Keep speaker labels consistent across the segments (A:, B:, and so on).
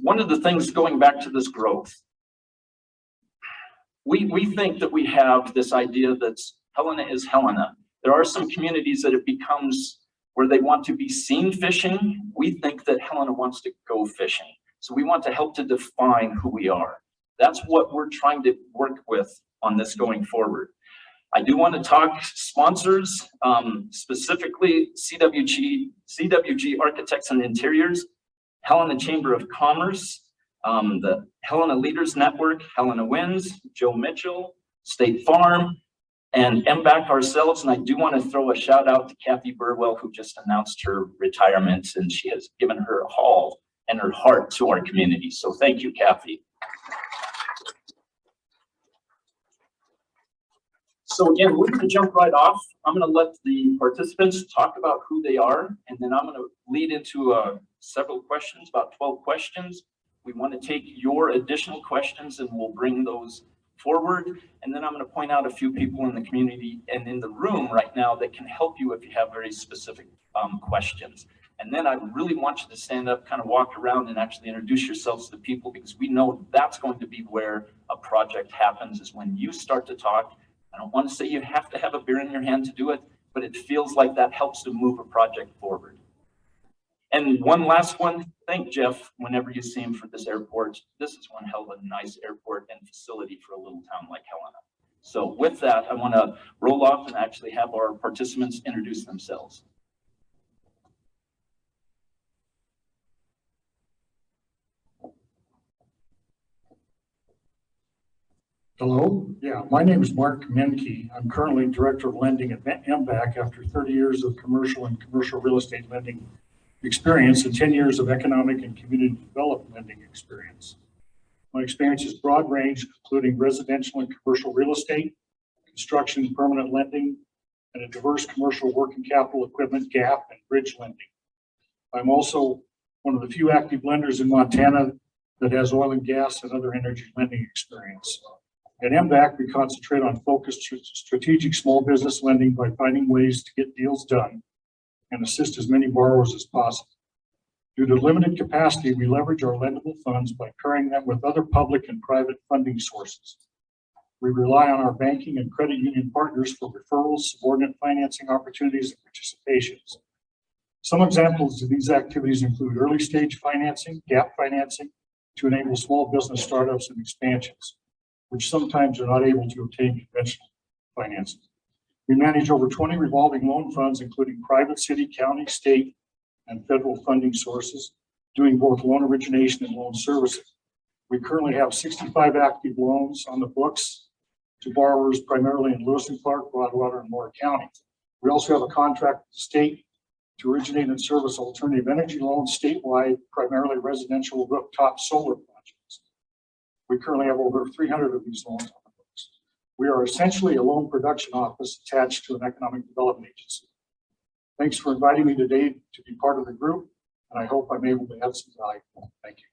A: one of the things going back to this growth, we think that we have this idea that Helena is Helena. There are some communities that it becomes where they want to be seen fishing. We think that Helena wants to go fishing. So we want to help to define who we are. That's what we're trying to work with on this going forward. I do want to talk sponsors, specifically CWG Architects and Interiors, Helena Chamber of Commerce, the Helena Leaders Network, Helena Wins, Joe Mitchell, State Farm, and Mbac ourselves. And I do want to throw a shout out to Kathy Burwell, who just announced her retirement, and she has given her all and her heart to our community. So thank you, Kathy. So again, we're going to jump right off. I'm going to let the participants talk about who they are, and then I'm going to lead into several questions, about 12 questions. We want to take your additional questions and we'll bring those forward. And then I'm going to point out a few people in the community and in the room right now that can help you if you have very specific questions. And then I really want you to stand up, kind of walk around and actually introduce yourselves to the people, because we know that's going to be where a project happens, is when you start to talk. I don't want to say you have to have a beer in your hand to do it, but it feels like that helps to move a project forward. And one last one, thank Jeff whenever you see him for this airport. This is one hell of a nice airport and facility for a little town like Helena. So with that, I want to roll off and actually have our participants introduce themselves.
B: Hello, my name is Mark Menke. I'm currently Director of Lending at Mbac after 30 years of commercial and commercial real estate lending experience and 10 years of economic and community development lending experience. My experience is broad range, including residential and commercial real estate, construction, permanent lending, and a diverse commercial working capital equipment, gap, and bridge lending. I'm also one of the few active lenders in Montana that has oil and gas and other energy lending experience. At Mbac, we concentrate on focused strategic small business lending by finding ways to get deals done and assist as many borrowers as possible. Due to limited capacity, we leverage our lendable funds by pairing them with other public and private funding sources. We rely on our banking and credit union partners for referrals, subordinate financing opportunities, and participations. Some examples of these activities include early stage financing, gap financing, to enable small business startups and expansions, which sometimes are not able to obtain conventional financing. We manage over 20 revolving loan funds, including private, city, county, state, and federal funding sources, doing both loan origination and loan servicing. We currently have 65 active loans on the books to borrowers primarily in Lewis and Clark, Broadwater, and Moore County. We also have a contract with the state to originate and service alternative energy loans statewide, primarily residential rooftop solar projects. We currently have over 300 of these loans on the books. We are essentially a loan production office attached to an economic development agency. Thanks for inviting me today to be part of the group, and I hope I'm able to add some value. Thank you.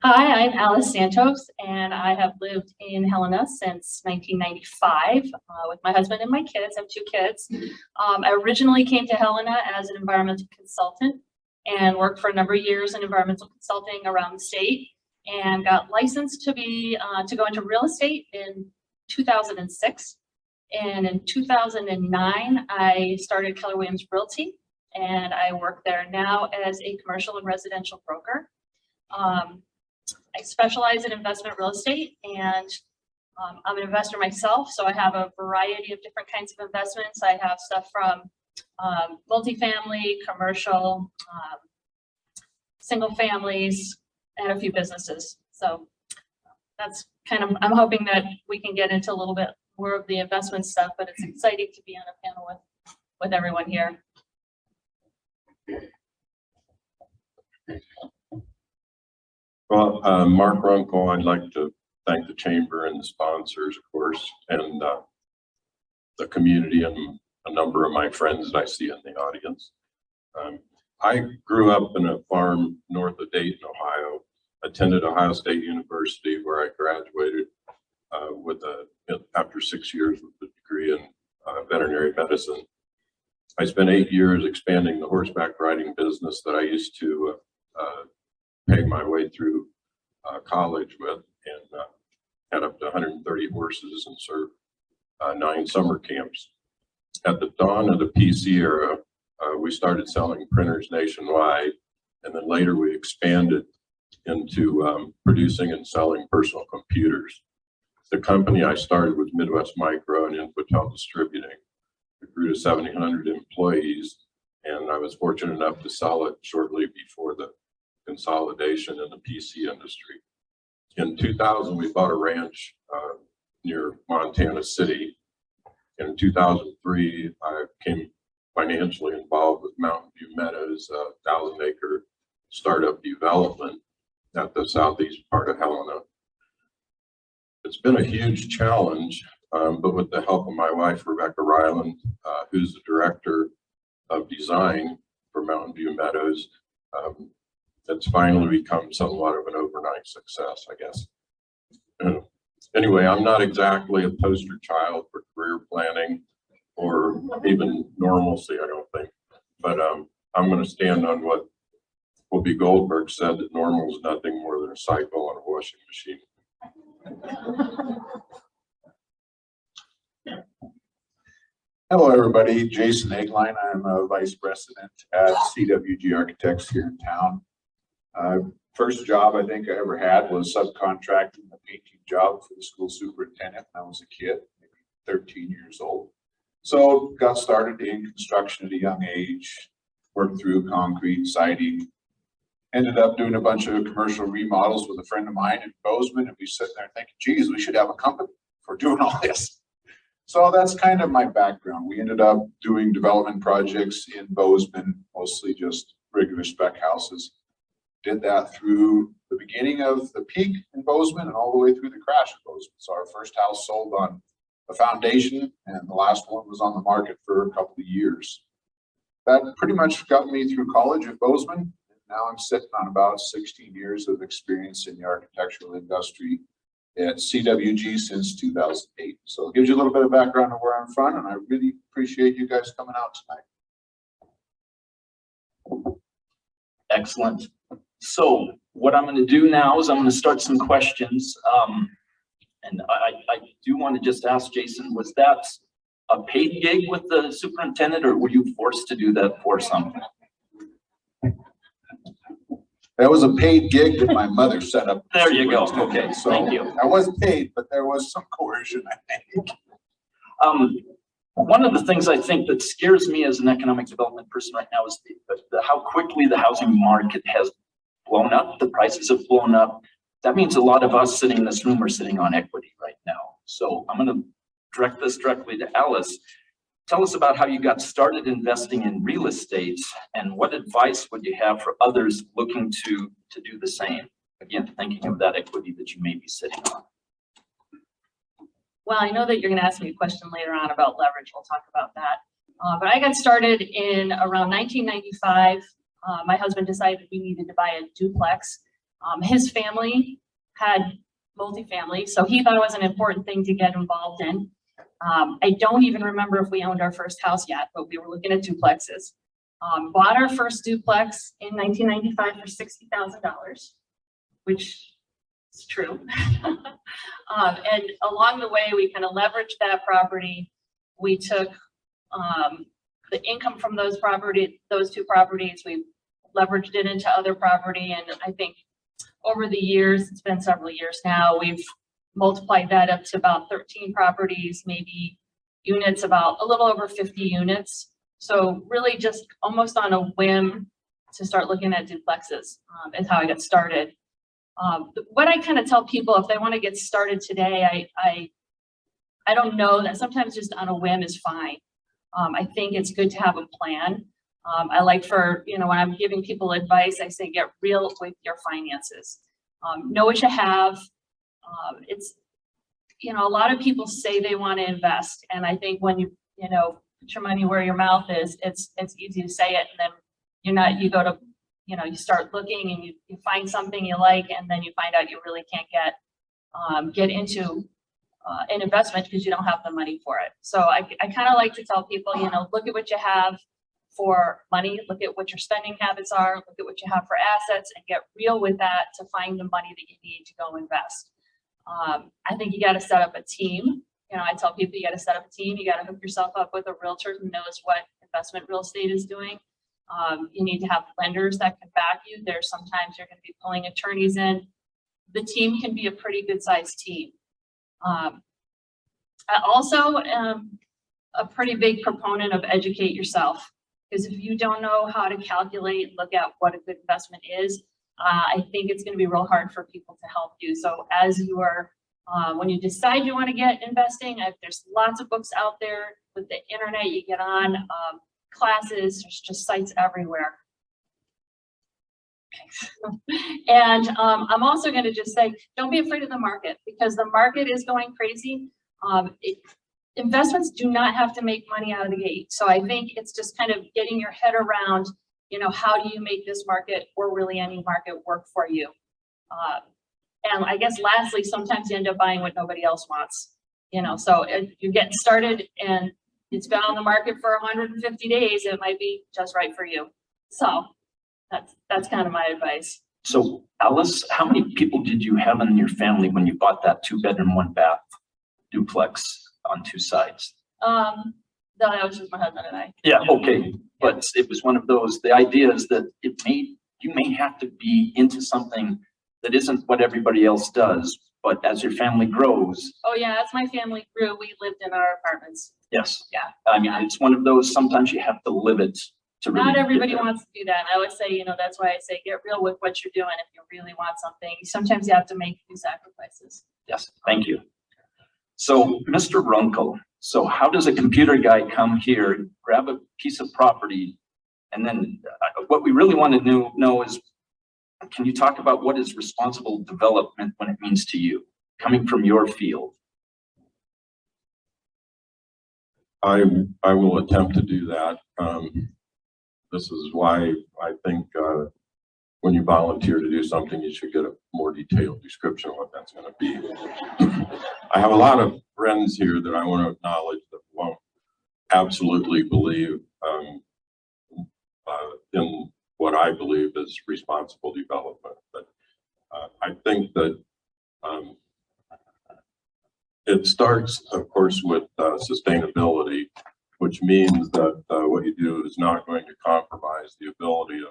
C: Hi, I'm Alice Santos, and I have lived in Helena since 1995 with my husband and my kids. I have 2 kids. I originally came to Helena as an environmental consultant and worked for a number of years in environmental consulting around the state, and got licensed to go into real estate in 2006. And in 2009, I started Keller Williams Realty, and I work there now as a commercial and residential broker. I specialize in investment real estate, and I'm an investor myself, so I have a variety of different kinds of investments. I have stuff from multifamily, commercial, single families, and a few businesses. So that's kind of, I'm hoping that we can get into a little bit more of the investment stuff, but it's exciting to be on a panel with everyone here.
D: Well, Mark Runkle, I'd like to thank the Chamber and the sponsors, of course, and the community and a number of my friends that I see in the audience. I grew up in a farm north of Dayton, Ohio, attended Ohio State University, where I graduated after 6 years with a degree in veterinary medicine. I spent 8 years expanding the horseback riding business that I used to pay my way through college with, and had up to 130 horses and served 9 summer camps. At the dawn of the PC era, we started selling printers nationwide, and then later we expanded into producing and selling personal computers. The company I started was Midwest Micro and Infotel Distributing. It grew to 1,700 employees, and I was fortunate enough to sell it shortly before the consolidation in the PC industry. In 2000, we bought a ranch near Montana City. In 2003, I became financially involved with Mountain View Meadows, a 1,000-acre startup development at the southeast part of Helena. It's been a huge challenge, but with the help of my wife, Rebecca Ryland, who's the director of design for Mountain View Meadows, it's finally become somewhat of an overnight success, I guess. Anyway, I'm not exactly a poster child for career planning or even normalcy, I don't think. But I'm going to stand on what Whoopi Goldberg said, that normal is nothing more than a cycle on a washing machine.
E: Hello, everybody. Jason Egeline. I'm a vice president at CWG Architects here in town. First job I think I ever had was subcontracting a painting job for the school superintendent when I was a kid, maybe 13 years old. So got started in construction at a young age, worked through concrete, siding, ended up doing a bunch of commercial remodels with a friend of mine in Bozeman, and we sitting there thinking, geez, we should have a company for doing all this. So that's kind of my background. We ended up doing development projects in Bozeman, mostly just regular spec houses. Did that through the beginning of the peak in Bozeman and all the way through the crash in Bozeman. So our first house sold on a foundation, and the last one was on the market for a couple of years. That pretty much got me through college at Bozeman. Now I'm sitting on about 16 years of experience in the architectural industry at CWG since 2008. So it gives you a little bit of background on where I'm from, and I really appreciate you guys coming out tonight.
A: Excellent. So what I'm going to do now is I'm going to start some questions. And I do want to just ask Jason, was that a paid gig with the superintendent, or were you forced to do that for something?
E: That was a paid gig that my mother set up.
A: There you go. Okay,
E: so
A: thank you.
E: I was paid, but there was some coercion, I think.
A: One of the things I think that scares me as an economic development person right now is how quickly the housing market has blown up. The prices have blown up. That means a lot of us sitting in this room are sitting on equity right now. So I'm going to direct this directly to Alice. Tell us about how you got started investing in real estate, and what advice would you have for others looking to do the same? Again, thinking of that equity that you may be sitting on.
C: Well, I know that you're going to ask me a question later on about leverage. We'll talk about that. But I got started in around 1995. My husband decided we needed to buy a duplex. His family had multifamily, so he thought it was an important thing to get involved in. I don't even remember if we owned our first house yet, but we were looking at duplexes. Bought our first duplex in 1995 for $60,000, which is true. And along the way, we kind of leveraged that property. We took the income from those two properties, we leveraged it into other property, and I think over the years, it's been several years now, we've multiplied that up to about 13 properties, maybe units, about a little over 50 units. So really just almost on a whim to start looking at duplexes is how I got started. What I kind of tell people if they want to get started today, I don't know, that sometimes just on a whim is fine. I think it's good to have a plan. I like for, when I'm giving people advice, I say get real with your finances. Know what you have. It's, a lot of people say they want to invest. And I think when you put your money where your mouth is, it's easy to say it. And then you go to, you start looking and you find something you like, and then you find out you really can't get into an investment because you don't have the money for it. So I kind of like to tell people, you know, look at what you have for money, look at what your spending habits are, look at what you have for assets, and get real with that to find the money that you need to go invest. I think you got to set up a team. You know, I tell people you got to set up a team. You got to hook yourself up with a realtor who knows what investment real estate is doing. You need to have lenders that can back you. There's sometimes you're going to be pulling attorneys in. The team can be a pretty good sized team. I also am a pretty big proponent of educate yourself, because if you don't know how to calculate, look at what a good investment is, I think it's going to be real hard for people to help you. So as you are, when you decide you want to get investing, there's lots of books out there with the internet. You get on classes, there's just sites everywhere. And I'm also going to just say, don't be afraid of the market, because the market is going crazy. Investments do not have to make money out of the gate. So I think it's just kind of getting your head around, you know, how do you make this market, or really any market, work for you? And I guess lastly, sometimes you end up buying what nobody else wants. You know, so if you're getting started and it's been on the market for 150 days, it might be just right for you. So that's kind of my advice.
A: So Alice, how many people did you have in your family when you bought that 2-bedroom, 1-bath duplex on 2 sides?
C: No, that was just my husband and I.
A: Yeah, okay. But it was one of those, the idea is that you may have to be into something that isn't what everybody else does, but as your family grows.
C: Oh yeah, as my family grew, we lived in our apartments.
A: Yes.
C: Yeah.
A: I mean, it's one of those, sometimes you have to live it to really.
C: Not everybody
A: get there.
C: wants to do that. And I always say, you know, that's why I say get real with what you're doing. If you really want something, sometimes you have to make a few sacrifices.
A: Yes, thank you. So Mr. Runkle, so how does a computer guy come here, grab a piece of property, and then what we really want to know is, can you talk about what is responsible development when it means to you, coming from your field?
D: I will attempt to do that. This is why I think when you volunteer to do something, you should get a more detailed description of what that's going to be. I have a lot of friends here that I want to acknowledge that won't absolutely believe in what I believe is responsible development. But I think that it starts, of course, with sustainability, which means that what you do is not going to compromise the ability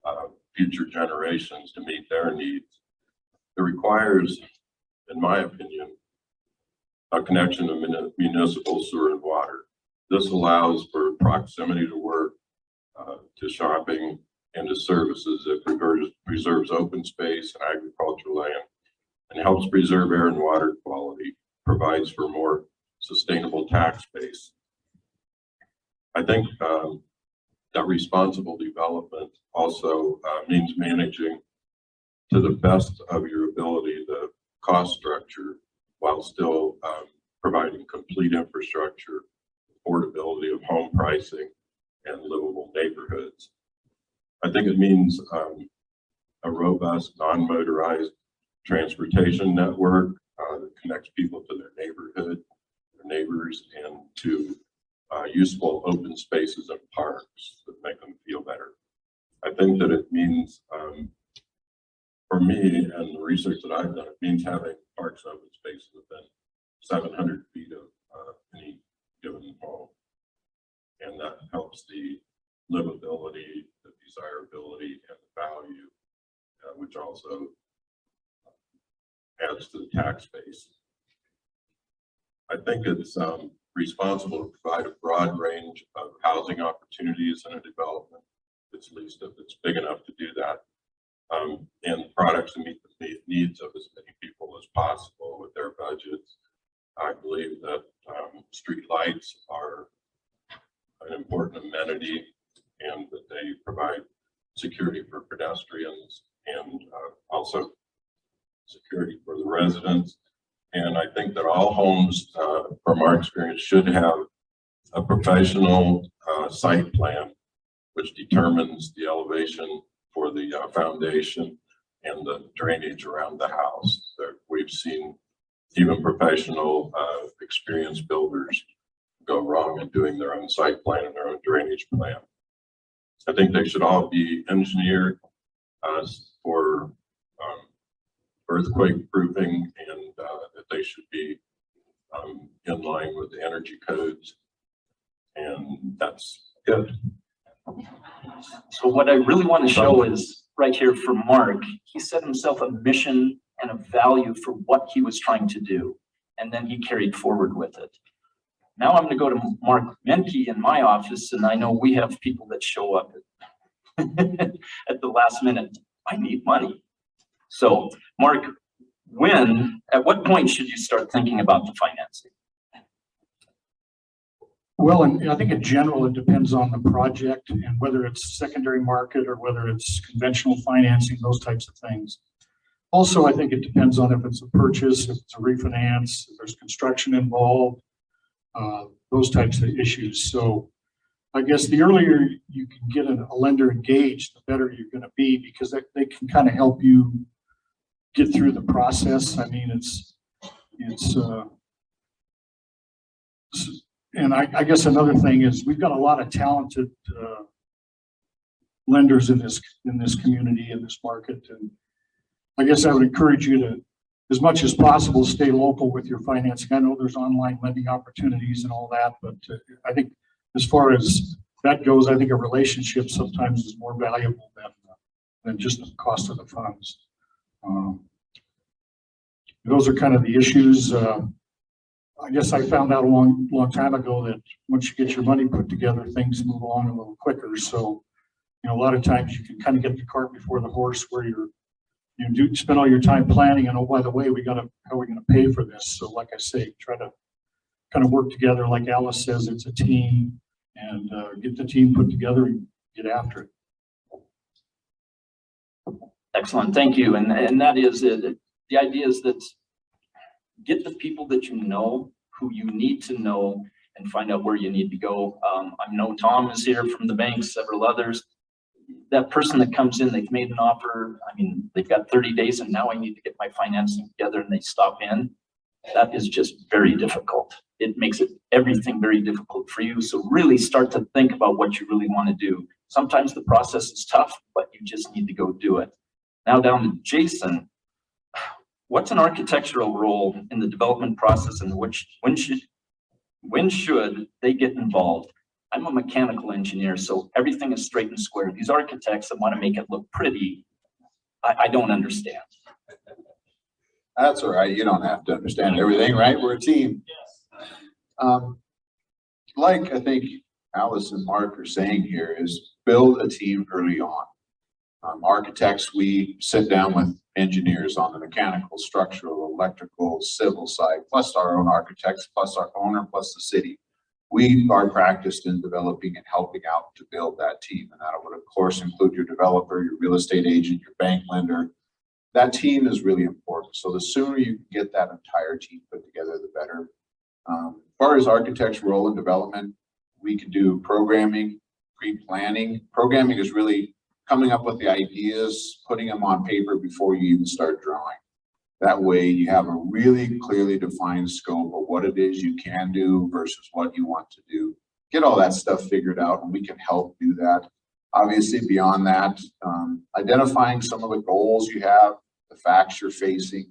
D: of future generations to meet their needs. It requires, in my opinion, a connection to municipal sewer and water. This allows for proximity to work, to shopping, and to services. It preserves open space and agricultural land, and helps preserve air and water quality, provides for more sustainable tax base. I think that responsible development also means managing to the best of your ability the cost structure while still providing complete infrastructure, affordability of home pricing, and livable neighborhoods. I think it means a robust, non-motorized transportation network that connects people to their neighborhood, their neighbors, and to useful open spaces and parks that make them feel better. I think that it means, for me and the research that I've done, it means having parks and open spaces within 700 feet of any given home. And that helps the livability, the desirability, and the value, which also adds to the tax base. I think it's responsible to provide a broad range of housing opportunities in a development, at least if it's big enough to do that, and products to meet the needs of as many people as possible with their budgets. I believe that street lights are an important amenity, and that they provide security for pedestrians and also security for the residents. And I think that all homes, from our experience, should have a professional site plan, which determines the elevation for the foundation and the drainage around the house. We've seen even professional, experienced builders go wrong in doing their own site plan and their own drainage plan. I think they should all be engineered for earthquake proofing, and that they should be in line with the energy codes. And that's it.
A: So what I really want to show is right here for Mark. He set himself a mission and a value for what he was trying to do, and then he carried forward with it. Now I'm going to go to Mark Menke in my office, and I know we have people that show up at the last minute. I need money. So Mark, at what point should you start thinking about the financing?
B: Well, and I think in general, it depends on the project and whether it's secondary market or whether it's conventional financing, those types of things. Also, I think it depends on if it's a purchase, if it's a refinance, if there's construction involved, those types of issues. So I guess the earlier you can get a lender engaged, the better you're going to be, because they can kind of help you get through the process. I mean, and I guess another thing is we've got a lot of talented lenders in this community, in this market. And I guess I would encourage you to, as much as possible, stay local with your financing. I know there's online lending opportunities and all that, but I think as far as that goes, I think a relationship sometimes is more valuable than just the cost of the funds. Those are kind of the issues. I guess I found out a long time ago that once you get your money put together, things move along a little quicker. So, a lot of times you can kind of get the cart before the horse, where you do spend all your time planning, and oh, by the way, how are we going to pay for this? So, like I say, try to kind of work together. Like Alice says, it's a team, and get the team put together and get after it.
A: Excellent, thank you. And that is it. The idea is that get the people that you know, who you need to know, and find out where you need to go. I know Tom is here from the bank, several others. That person that comes in, they've made an offer. I mean, they've got 30 days and now I need to get my financing together, and they stop in. That is just very difficult. It makes everything very difficult for you. So really start to think about what you really want to do. Sometimes the process is tough, but you just need to go do it. Now down to Jason. What's an architectural role in the development process, and when should they get involved? I'm a mechanical engineer, so everything is straight and square. These architects that want to make it look pretty, I don't understand.
E: That's all right. You don't have to understand everything, right? We're a team.
A: Yes.
E: Like I think Alice and Mark are saying here, is build a team early on. Architects, we sit down with engineers on the mechanical, structural, electrical, civil side, plus our own architects, plus our owner, plus the city. We are practiced in developing and helping out to build that team. And that would, of course, include your developer, your real estate agent, your bank lender. That team is really important. So the sooner you can get that entire team put together, the better. As far as architects' role in development, we can do programming, pre-planning. Programming is really coming up with the ideas, putting them on paper before you even start drawing. That way you have a really clearly defined scope of what it is you can do versus what you want to do. Get all that stuff figured out, and we can help do that. Obviously, beyond that, identifying some of the goals you have, the facts you're facing,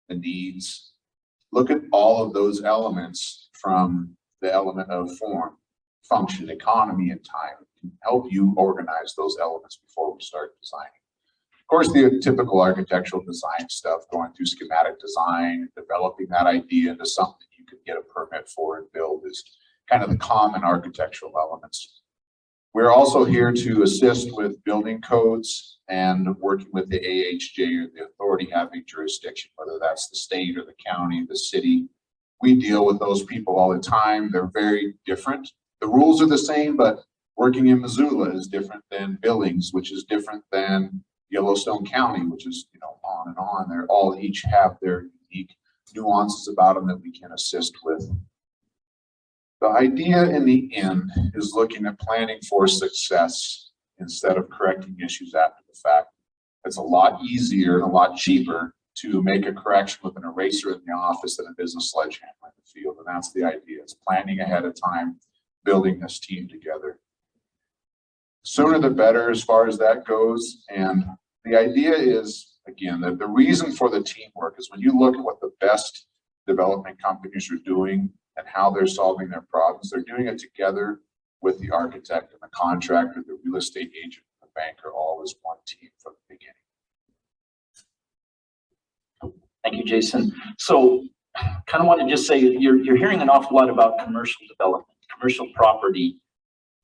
E: the needs. Look at all of those elements from the element of form, function, economy, and time. It can help you organize those elements before we start designing. Of course, the typical architectural design stuff, going through schematic design, developing that idea into something you could get a permit for and build, is kind of the common architectural elements. We're also here to assist with building codes and working with the AHJ, or the authority having jurisdiction, whether that's the state or the county, the city. We deal with those people all the time. They're very different. The rules are the same, but working in Missoula is different than Billings, which is different than Yellowstone County, which is, on and on. They're all each have their unique nuances about them that we can assist with. The idea in the end is looking at planning for success instead of correcting issues after the fact. It's a lot easier and a lot cheaper to make a correction with an eraser in the office and a business sledgehammer in the field. And that's the idea. It's planning ahead of time, building this team together. Sooner the better as far as that goes. And the idea is, again, that the reason for the teamwork is when you look at what the best development companies are doing and how they're solving their problems, they're doing it together with the architect and the contractor, the real estate agent, the banker, all as one team from the beginning.
A: Thank you, Jason. So kind of want to just say you're hearing an awful lot about commercial development, commercial property.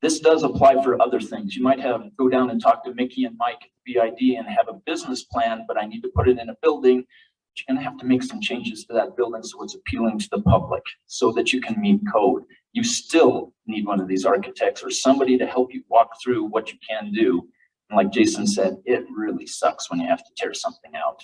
A: This does apply for other things. You might have go down and talk to Mickey and Mike at the BID and have a business plan, but I need to put it in a building. You're going to have to make some changes to that building so it's appealing to the public so that you can meet code. You still need one of these architects or somebody to help you walk through what you can do. And like Jason said, it really sucks when you have to tear something out.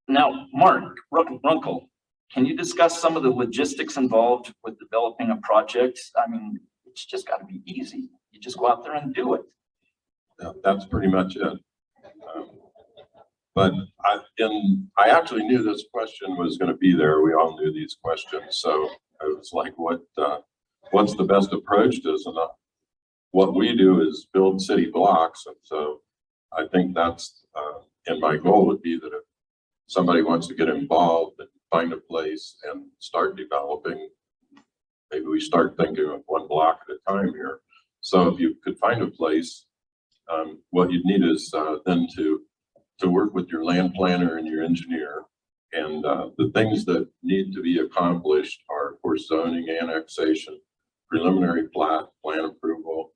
A: Now, Mark Runkle, can you discuss some of the logistics involved with developing a project? I mean, it's just got to be easy. You just go out there and do it.
D: Yeah, that's pretty much it. But I actually knew this question was going to be there. We all knew these questions. So I was like, what's the best approach to this? And what we do is build city blocks. And so I think that's, and my goal would be that if somebody wants to get involved and find a place and start developing, maybe we start thinking of one block at a time here. So if you could find a place, what you'd need is then to work with your land planner and your engineer. And the things that need to be accomplished are, of course, zoning, annexation, preliminary plan approval,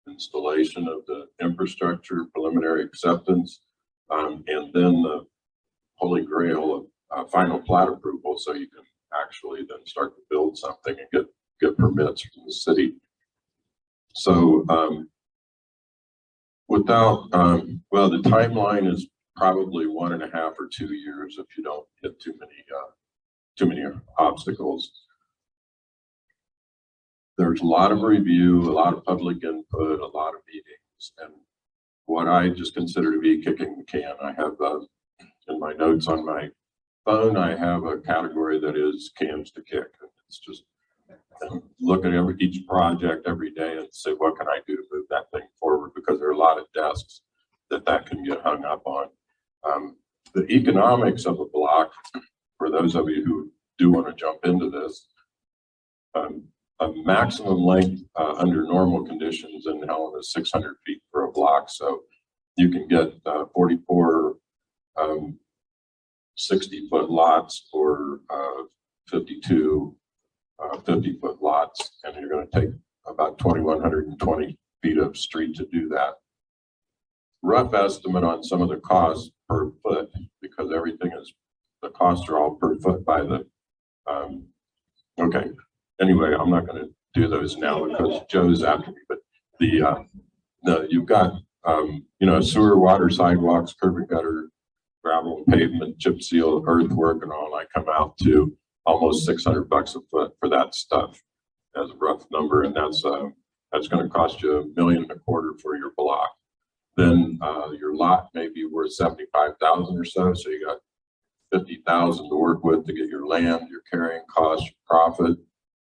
D: installation of the infrastructure, preliminary acceptance, and then the holy grail of final plat approval, so you can actually then start to build something and get permits from the city. So well, the timeline is probably 1.5 or 2 years if you don't hit too many obstacles. There's a lot of review, a lot of public input, a lot of meetings, and what I just consider to be kicking the can. I have in my notes on my phone, I have a category that is cans to kick. It's just look at each project every day and say, what can I do to move that thing forward? Because there are a lot of desks that can get hung up on. The economics of a block, for those of you who do want to jump into this, a maximum length under normal conditions in Helena is 600 feet for a block. So you can get 44 60-foot lots or 52 50-foot lots, and you're going to take about 2,120 feet of street to do that. Rough estimate on some of the costs per foot, because everything is, the costs are all per foot by the, okay. Anyway, I'm not going to do those now because Joe's after me, but you've got, sewer, water, sidewalks, curb and gutter, gravel, pavement, chip seal, earthwork, and all. I come out to almost $600 a foot for that stuff as a rough number, and that's going to cost you $1.25 million for your block. Then your lot may be worth $75,000 or so, so you got $50,000 to work with to get your land, your carrying costs, your profit,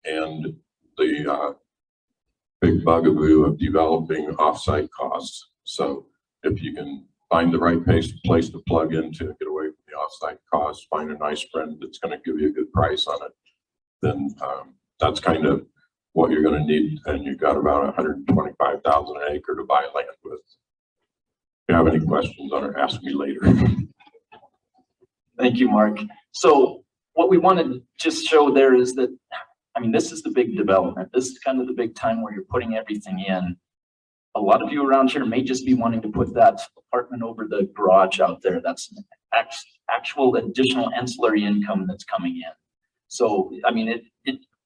D: and the big bugaboo of developing offsite costs. So if you can find the right place to plug into, get away from the offsite costs, find a nice friend that's going to give you a good price on it, then that's kind of what you're going to need. And you've got about $125,000 an acre to buy land with. If you have any questions on it, ask me later.
A: Thank you, Mark. So what we want to just show there is that, I mean, this is the big development. This is kind of the big time where you're putting everything in. A lot of you around here may just be wanting to put that apartment over the garage out there. That's an actual additional ancillary income that's coming in. So, I mean, it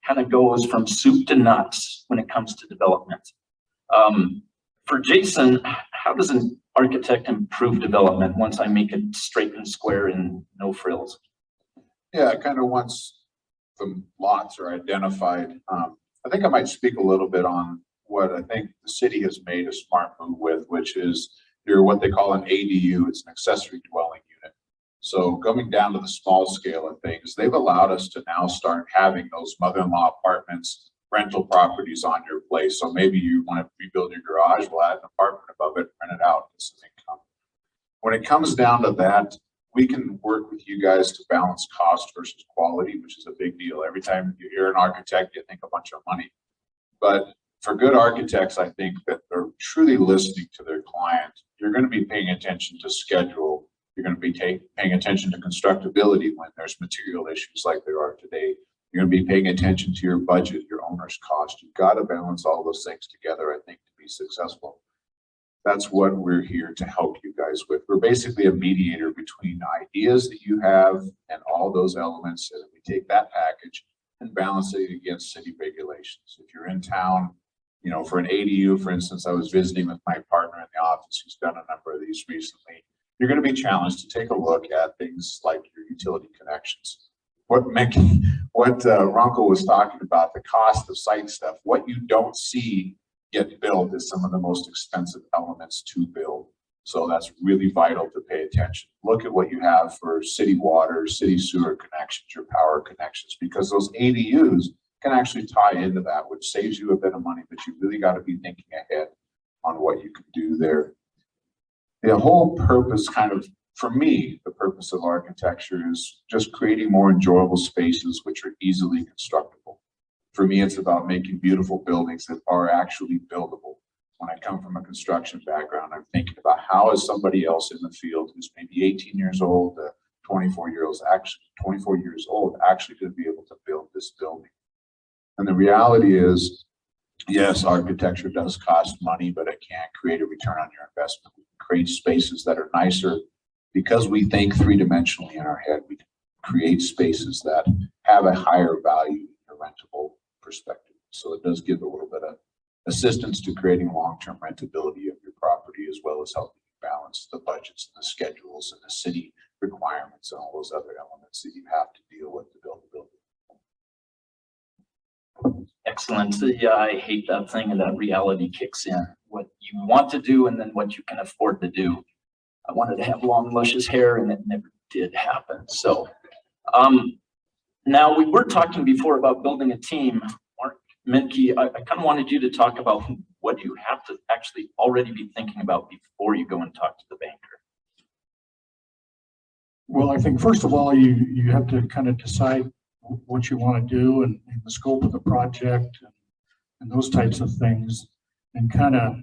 A: kind of goes from soup to nuts when it comes to development. For Jason, how does an architect improve development once I make it straight and square and no frills?
E: Yeah, kind of once the lots are identified. I think I might speak a little bit on what I think the city has made a smart move with, which is what they call an ADU. It's an accessory dwelling unit. So coming down to the small scale of things, they've allowed us to now start having those mother-in-law apartments, rental properties on your place. So maybe you want to rebuild your garage, we'll add an apartment above it, rent it out, get some income. When it comes down to that, we can work with you guys to balance cost versus quality, which is a big deal. Every time you hear an architect, you think a bunch of money. But for good architects, I think that they're truly listening to their client. You're going to be paying attention to schedule. You're going to be paying attention to constructability when there's material issues like there are today. You're going to be paying attention to your budget, your owner's cost. You've got to balance all those things together, I think, to be successful. That's what we're here to help you guys with. We're basically a mediator between ideas that you have and all those elements, and we take that package and balance it against city regulations. If you're in town, you know, for an ADU, for instance, I was visiting with my partner in the office who's done a number of these recently. You're going to be challenged to take a look at things like your utility connections. What Runkle was talking about, the cost of site stuff, what you don't see get built is some of the most expensive elements to build. So that's really vital to pay attention. Look at what you have for city water, city sewer connections, your power connections, because those ADUs can actually tie into that, which saves you a bit of money, but you really got to be thinking ahead on what you can do there. The whole purpose kind of, for me, the purpose of architecture is just creating more enjoyable spaces which are easily constructible. For me, it's about making beautiful buildings that are actually buildable. When I come from a construction background, I'm thinking about how is somebody else in the field who's maybe 18 years old, 24 years old, actually going to be able to build this building. And the reality is, yes, architecture does cost money, but it can't create a return on your investment. We can create spaces that are nicer because we think three-dimensionally in our head. We can create spaces that have a higher value in a rentable perspective. So it does give a little bit of assistance to creating long-term rentability of your property, as well as helping you balance the budgets and the schedules and the city requirements and all those other elements that you have to deal with to build a building.
A: Excellent. Yeah, I hate that thing, and that reality kicks in. What you want to do and then what you can afford to do. I wanted to have long, luscious hair, and it never did happen. So now we were talking before about building a team. Mark Menke, I kind of wanted you to talk about what you have to actually already be thinking about before you go and talk to the banker.
B: Well, I think first of all, you have to kind of decide what you want to do and the scope of the project and those types of things, and kind of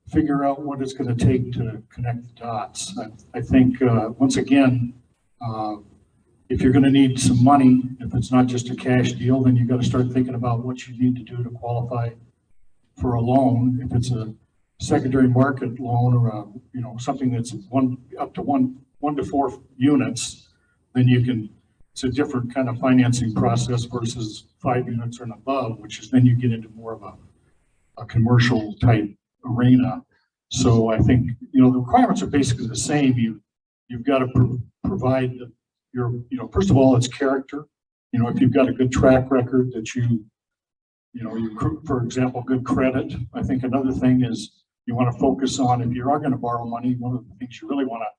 B: figure out what it's going to take to connect the dots. I think once again, if you're going to need some money, if it's not just a cash deal, then you've got to start thinking about what you need to do to qualify for a loan. If it's a secondary market loan or a, something that's up to one to 4 units, then it's a different kind of financing process versus 5 units and above, which is then you get into more of a commercial type arena. So I think, the requirements are basically the same. You've got to provide first of all, it's character. If you've got a good track record that you for example, good credit. I think another thing is you want to focus on, if you are going to borrow money, one of the things you really want to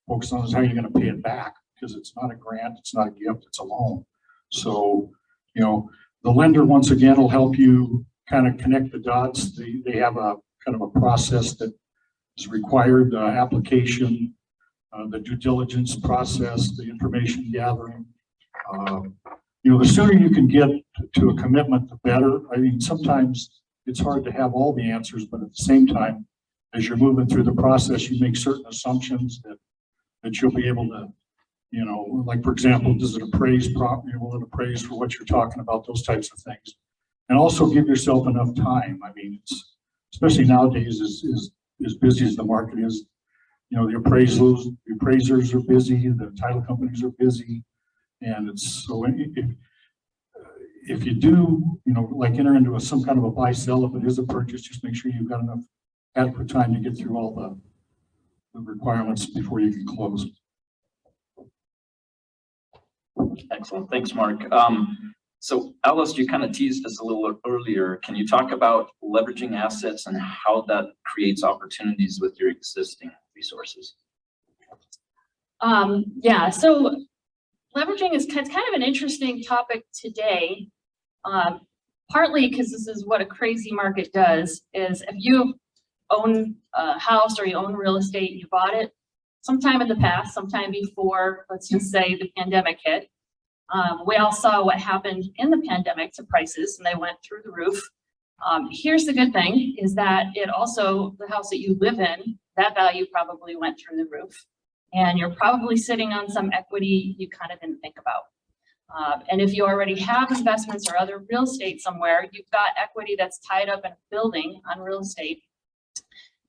B: focus on is how you're going to pay it back, because it's not a grant, it's not a gift, it's a loan. So, the lender, once again, will help you kind of connect the dots. They have a kind of a process that is required, application, the due diligence process, the information gathering. The sooner you can get to a commitment, the better. I mean, sometimes it's hard to have all the answers, but at the same time, as you're moving through the process, you make certain assumptions that you'll be able to, like, for example, does it appraise property? Will it appraise for what you're talking about? Those types of things. And also give yourself enough time. I mean, it's, especially nowadays, as busy as the market is, the appraisers are busy, the title companies are busy. And it's so if you do, like enter into some kind of a buy sell, if it is a purchase, just make sure you've got enough adequate time to get through all the requirements before you can close.
A: Excellent. Thanks, Mark. So Alice, you kind of teased us a little earlier. Can you talk about leveraging assets and how that creates opportunities with your existing resources?
C: Yeah, so leveraging is kind of an interesting topic today. Partly because this is what a crazy market does, is if you own a house or you own real estate, you bought it sometime in the past, sometime before, let's just say, the pandemic hit. We all saw what happened in the pandemic to prices, and they went through the roof. Here's the good thing, is that it also, the house that you live in, that value probably went through the roof. And you're probably sitting on some equity you kind of didn't think about. And if you already have investments or other real estate somewhere, you've got equity that's tied up in a building on real estate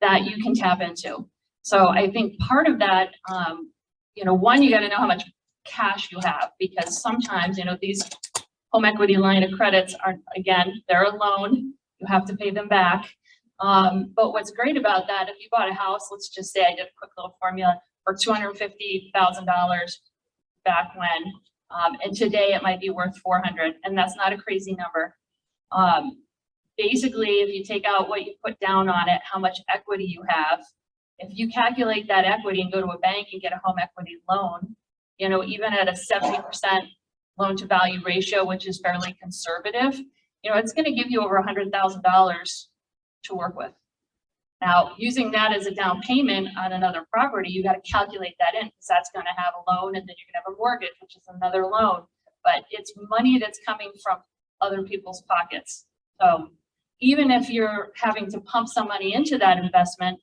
C: that you can tap into. So I think part of that, you know, one, you got to know how much cash you have, because sometimes, you know, these home equity line of credits are, again, they're a loan. You have to pay them back. But what's great about that, if you bought a house, let's just say I did a quick little formula for $250,000 back when, and today it might be worth 400, and that's not a crazy number. Basically, if you take out what you put down on it, how much equity you have, if you calculate that equity and go to a bank and get a home equity loan, you know, even at a 70% loan to value ratio, which is fairly conservative, you know, it's going to give you over $100,000 to work with. Now, using that as a down payment on another property, you got to calculate that in, because that's going to have a loan, and then you're going to have a mortgage, which is another loan. But it's money that's coming from other people's pockets. So even if you're having to pump some money into that investment,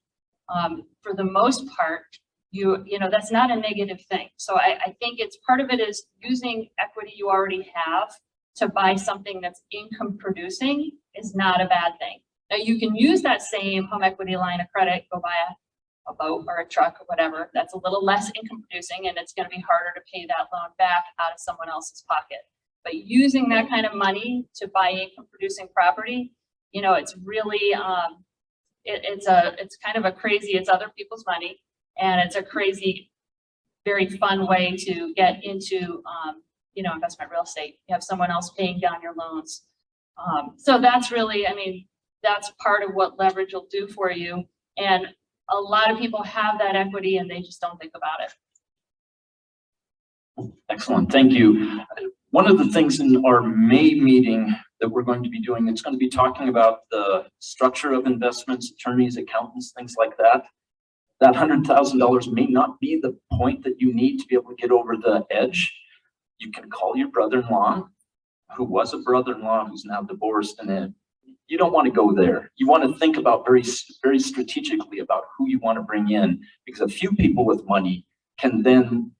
C: for the most part, you know, that's not a negative thing. So I think it's part of it is using equity you already have to buy something that's income producing is not a bad thing. Now you can use that same home equity line of credit, go buy a boat or a truck or whatever, that's a little less income producing, and it's going to be harder to pay that loan back out of someone else's pocket. But using that kind of money to buy income producing property, you know, it's really, it's kind of a crazy, it's other people's money, and it's a crazy, very fun way to get into, you know, investment real estate. You have someone else paying down your loans. So that's really, I mean, that's part of what leverage will do for you. And a lot of people have that equity and they just don't think about it.
A: Excellent, thank you. One of the things in our May meeting that we're going to be doing, it's going to be talking about the structure of investments, attorneys, accountants, things like that. That $100,000 may not be the point that you need to be able to get over the edge. You can call your brother-in-law, who was a brother-in-law who's now divorced, and then you don't want to go there. You want to think about very strategically about who you want to bring in, because a few people with money can then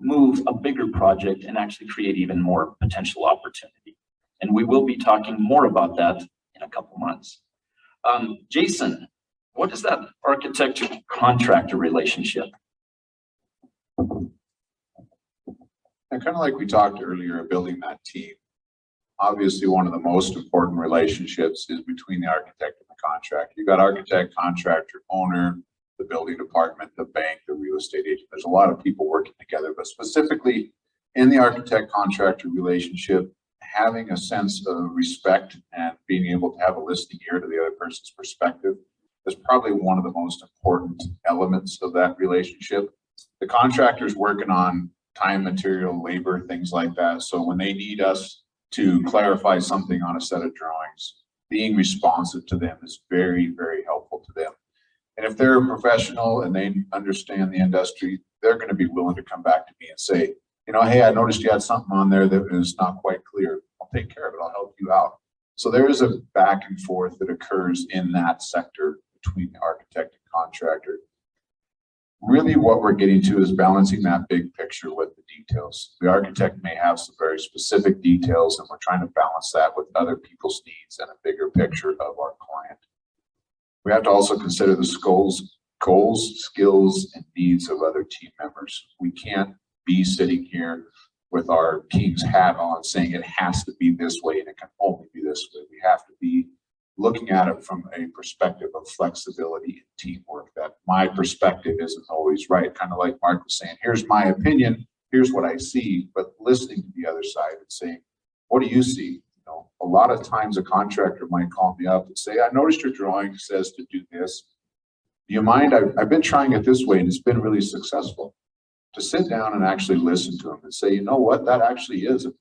A: move a bigger project and actually create even more potential opportunity. And we will be talking more about that in a couple months. Jason, what is that architect-contractor relationship?
E: And kind of like we talked earlier, building that team. Obviously, one of the most important relationships is between the architect and the contractor. You've got architect, contractor, owner, the building department, the bank, the real estate agent. There's a lot of people working together, but specifically in the architect-contractor relationship, having a sense of respect and being able to have a listening ear to the other person's perspective is probably one of the most important elements of that relationship. The contractor's working on time, material, labor, things like that. So when they need us to clarify something on a set of drawings, being responsive to them is very, very helpful to them. And if they're a professional and they understand the industry, they're going to be willing to come back to me and say, you know, hey, I noticed you had something on there that is not quite clear. I'll take care of it. I'll help you out. So there is a back and forth that occurs in that sector between the architect and contractor. Really what we're getting to is balancing that big picture with the details. The architect may have some very specific details, and we're trying to balance that with other people's needs and a bigger picture of our client. We have to also consider the goals, skills, and needs of other team members. We can't be sitting here with our team's hat on saying it has to be this way and it can only be this way. We have to be looking at it from a perspective of flexibility and teamwork, that my perspective isn't always right. Kind of like Mark was saying, here's my opinion, here's what I see, but listening to the other side and saying, what do you see? You know, a lot of times a contractor might call me up and say, I noticed your drawing says to do this. Do you mind? I've been trying it this way and it's been really successful. to sit down and actually listen to them and say, you know what, that actually is a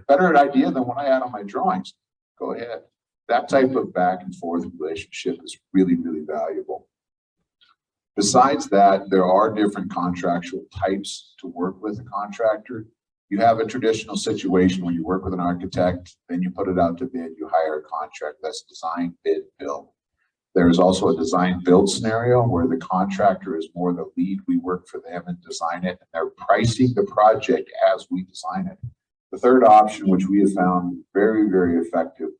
E: better idea than what I had on my drawings. Go ahead. That type of back and forth relationship is really, really valuable. Besides that, there are different contractual types to work with a contractor. You have a traditional situation where you work with an architect, then you put it out to bid, you hire a contractor. That's design, bid, build. There is also a design build scenario where the contractor is more the lead. We work for them and design it, and they're pricing the project as we design it. The third option, which we have found very, very effective,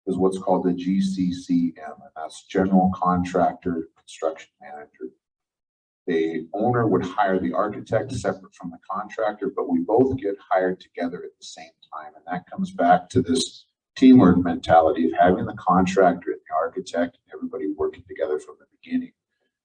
E: is what's called the GCCM, and that's General Contractor Construction Manager. The owner would hire the architect separate from the contractor, but we both get hired together at the same time. And that comes back to this teamwork mentality of having the contractor and the architect and everybody working together from the beginning.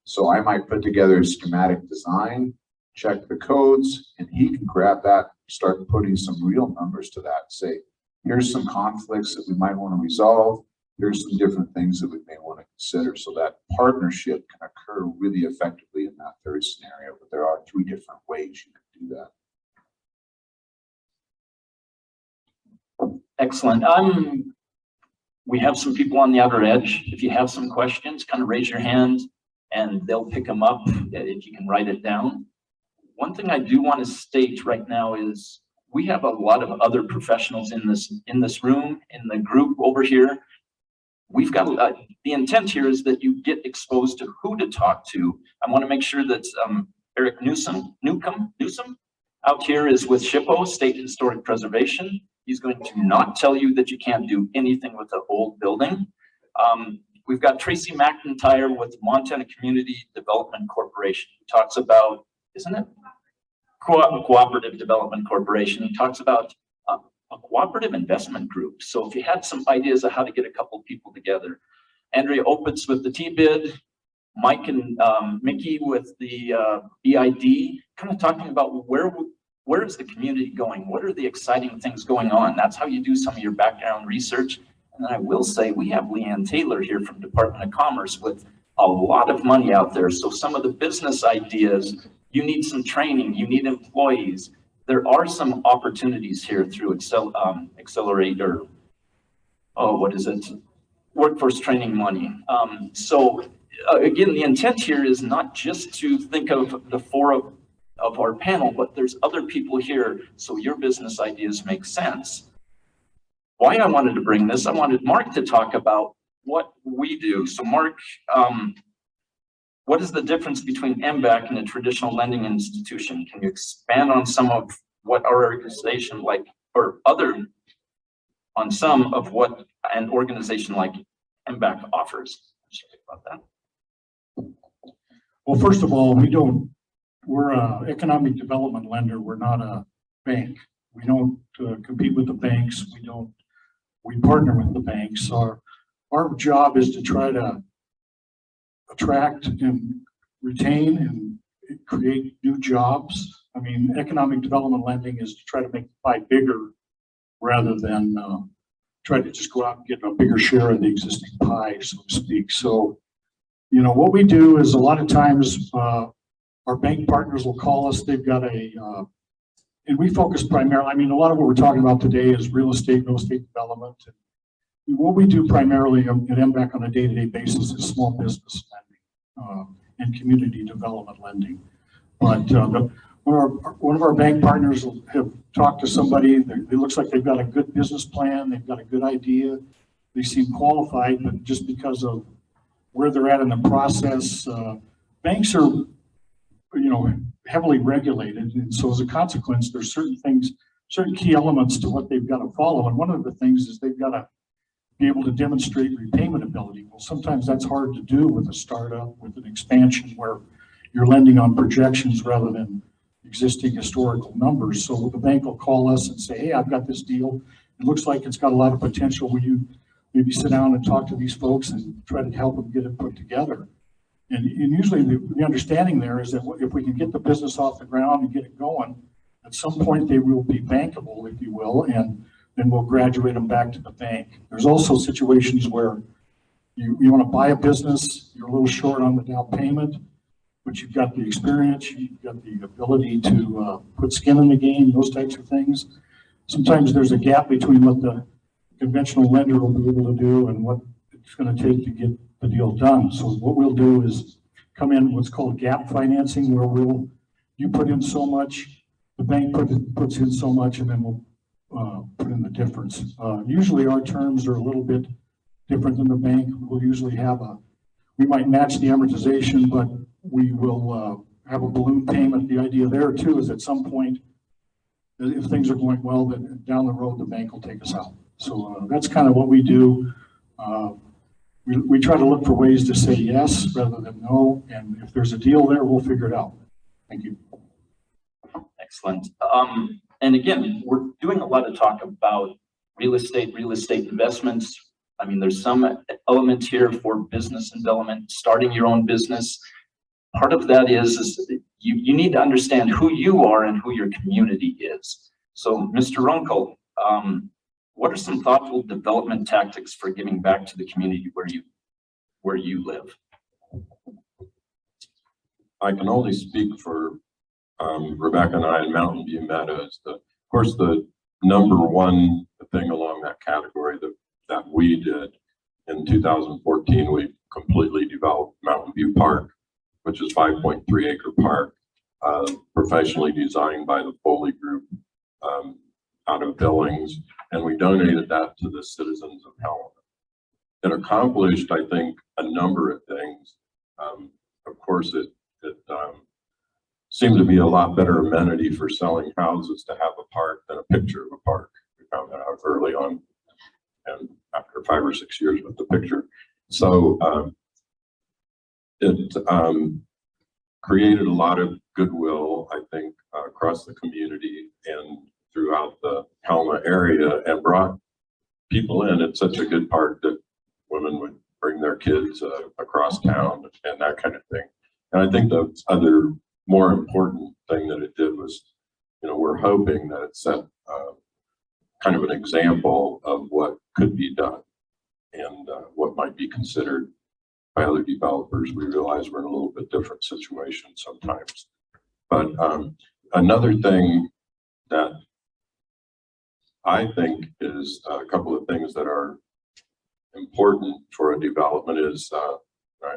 E: So I might put together a schematic design, check the codes, and he can grab that, start putting some real numbers to that, say, here's some conflicts that we might want to resolve. Here's some different things that we may want to consider. So that partnership can occur really effectively in that third scenario, but there are 3 different ways you can do that.
A: Excellent. We have some people on the outer edge. If you have some questions, kind of raise your hand and they'll pick them up if you can write it down. One thing I do want to state right now is we have a lot of other professionals in this room, in the group over here. We've got the intent here is that you get exposed to who to talk to. I want to make sure that Eric Newsom out here is with SHPO, State Historic Preservation. He's going to not tell you that you can't do anything with an old building. We've got Tracy McIntyre with Montana Community Development Corporation, who talks about, isn't it? Cooperative Development Corporation. He talks about a cooperative investment group. So if you had some ideas of how to get a couple people together. Andrea Opitz with the T-Bid, Mike and Mickey with the BID, kind of talking about where is the community going? What are the exciting things going on? That's how you do some of your background research. And I will say we have Leanne Taylor here from Department of Commerce with a lot of money out there. So some of the business ideas, you need some training, you need employees. There are some opportunities here through Accelerate or, what is it? Workforce training money. Again, the intent here is not just to think of the 4 of our panel, but there's other people here, so your business ideas make sense. Why I wanted to bring this, I wanted Mark to talk about what we do. So Mark, what is the difference between Mbac and a traditional lending institution? Can you expand on some of what our organization like, or on some of what an organization like Mbac offers? About that.
B: Well, first of all, we're an economic development lender. We're not a bank. We don't compete with the banks. We partner with the banks. Our job is to try to attract and retain and create new jobs. I mean, economic development lending is to try to make the pie bigger rather than try to just go out and get a bigger share of the existing pie, so to speak. So, what we do is a lot of times our bank partners will call us. They've got and we focus primarily, a lot of what we're talking about today is real estate development. And what we do primarily at Mbac on a day-to-day basis is small business lending and community development lending. But one of our bank partners have talked to somebody. It looks like they've got a good business plan. They've got a good idea. They seem qualified, but just because of where they're at in the process, banks are, heavily regulated. And so as a consequence, there's certain key elements to what they've got to follow. And one of the things is they've got to be able to demonstrate repayment ability. Well, sometimes that's hard to do with a startup, with an expansion where you're lending on projections rather than existing historical numbers. So the bank will call us and say, hey, I've got this deal. It looks like it's got a lot of potential. Will you maybe sit down and talk to these folks and try to help them get it put together? And usually the understanding there is that if we can get the business off the ground and get it going, at some point they will be bankable, if you will, and then we'll graduate them back to the bank. There's also situations where you want to buy a business, you're a little short on the down payment, but you've got the experience, you've got the ability to put skin in the game, those types of things. Sometimes there's a gap between what the conventional lender will be able to do and what it's going to take to get the deal done. So what we'll do is come in what's called gap financing, where you put in so much, the bank puts in so much, and then we'll put in the difference. Usually our terms are a little bit different than the bank. We'll usually we might match the amortization, but we will have a balloon payment. The idea there too is at some point, if things are going well, then down the road, the bank will take us out. So that's kind of what we do. We try to look for ways to say yes rather than no. And if there's a deal there, we'll figure it out. Thank you.
A: Excellent. And again, we're doing a lot of talk about real estate investments. I mean, there's some element here for business development, starting your own business. Part of that is you need to understand who you are and who your community is. So, Mr. Runkle, what are some thoughtful development tactics for giving back to the community where you live?
D: I can only speak for Rebecca and I in Mountain View Meadows. Of course, the number one thing along that category that we did in 2014, we completely developed Mountain View Park, which is 5.3 acre park, professionally designed by the Foley Group out of Billings, and we donated that to the citizens of Helena. It accomplished, I think, a number of things. Of course, it seemed to be a lot better amenity for selling houses to have a park than a picture of a park. We found that out early on, and after 5 or 6 years with the picture. So it created a lot of goodwill, I think, across the community and throughout the Helena area, and brought people in. It's such a good park that women would bring their kids across town and that kind of thing. And I think the other more important thing that it did was, we're hoping that it set kind of an example of what could be done and what might be considered by other developers. We realize we're in a little bit different situation sometimes. But another thing that I think is a couple of things that are important for a development is,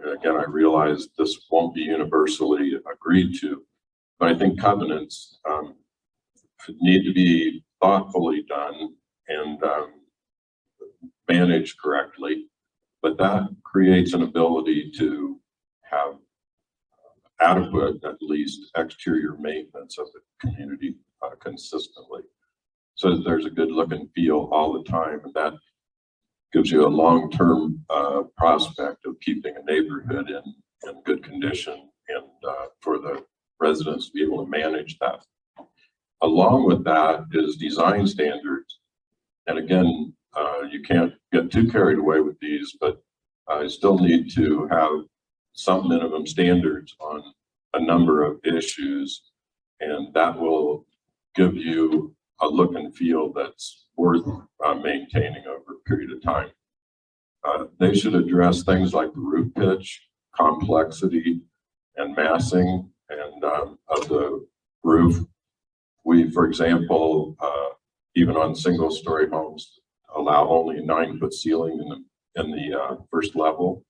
D: again, I realize this won't be universally agreed to, but I think covenants need to be thoughtfully done and managed correctly, but that creates an ability to have adequate, at least, exterior maintenance of the community consistently, so that there's a good look and feel all the time, and that gives you a long-term prospect of keeping a neighborhood in good condition, and for the residents to be able to manage that. Along with that is design standards. And again, you can't get too carried away with these, but I still need to have some minimum standards on a number of issues, and that will give you a look and feel that's worth maintaining over a period of time. They should address things like the roof pitch, complexity, and massing and of the roof. We, for example, even on single-story homes, allow only a 9-foot ceiling in the first level.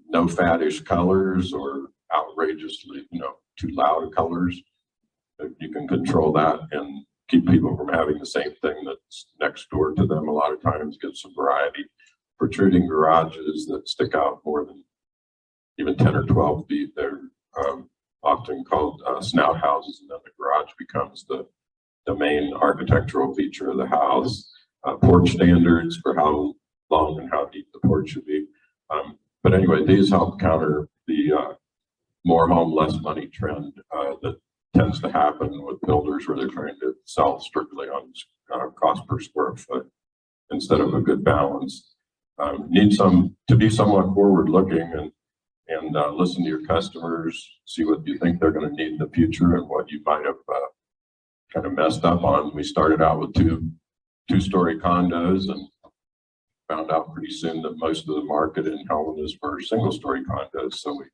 D: No faddish colors or outrageously, too loud colors. You can control that and keep people from having the same thing that's next door to them. A lot of times, get some variety. Protruding garages that stick out more than even 10 or 12 feet, they're often called snout houses, and then the garage becomes the main architectural feature of the house. Porch standards for how long and how deep the porch should be. But anyway, these help counter the more home, less money trend that tends to happen with builders where they're trying to sell strictly on cost per square foot instead of a good balance. Need to be somewhat forward looking and listen to your customers, see what you think they're going to need in the future and what you might have kind of messed up on. We started out with two-story condos and found out pretty soon that most of the market in Helena is for single-story condos. So we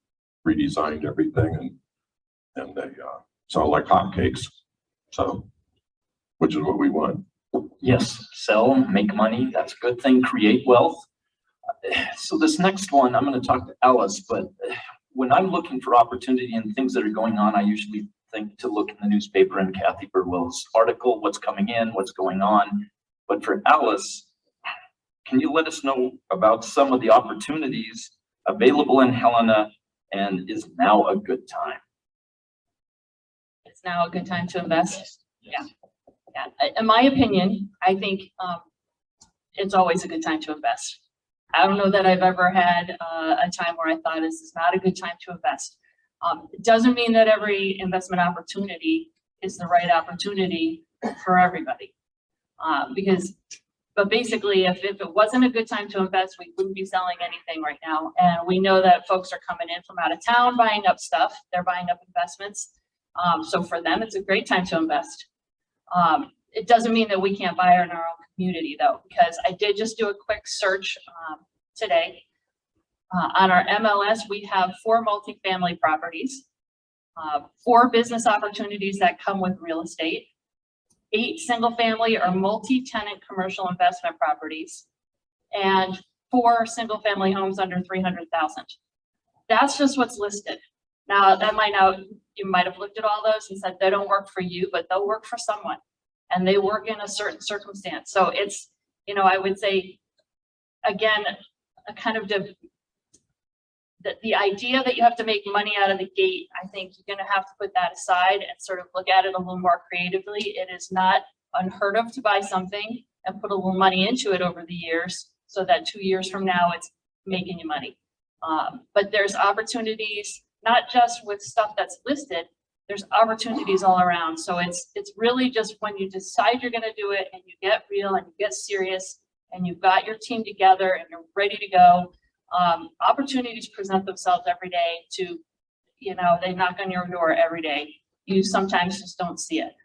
D: redesigned everything and they sell like hotcakes. So, which is what we want.
A: Yes, sell, make money. That's a good thing. Create wealth. So this next one, I'm going to talk to Alice, but when I'm looking for opportunity and things that are going on, I usually think to look in the newspaper and Kathy Burwell's article, what's coming in, what's going on. But for Alice, can you let us know about some of the opportunities available in Helena, and is now a good time?
C: It's now a good time to invest. Yeah. In my opinion, I think it's always a good time to invest. I don't know that I've ever had a time where I thought this is not a good time to invest. It doesn't mean that every investment opportunity is the right opportunity for everybody. But basically, if it wasn't a good time to invest, we wouldn't be selling anything right now. And we know that folks are coming in from out of town, buying up stuff. They're buying up investments. So for them, it's a great time to invest. It doesn't mean that we can't buy in our own community though, because I did just do a quick search today. On our MLS, we have 4 multifamily properties, 4 business opportunities that come with real estate, 8 single family or multi-tenant commercial investment properties, and 4 single family homes under 300,000. That's just what's listed. Now that you might have looked at all those and said they don't work for you, but they'll work for someone, and they work in a certain circumstance. So it's, I would say, again, a kind of the idea that you have to make money out of the gate, I think you're going to have to put that aside and sort of look at it a little more creatively. It is not unheard of to buy something and put a little money into it over the years so that 2 years from now it's making you money. But there's opportunities, not just with stuff that's listed, there's opportunities all around. So it's really just when you decide you're going to do it and you get real and you get serious and you've got your team together and you're ready to go, opportunities present themselves every day to, they knock on your door every day. You sometimes just don't see it,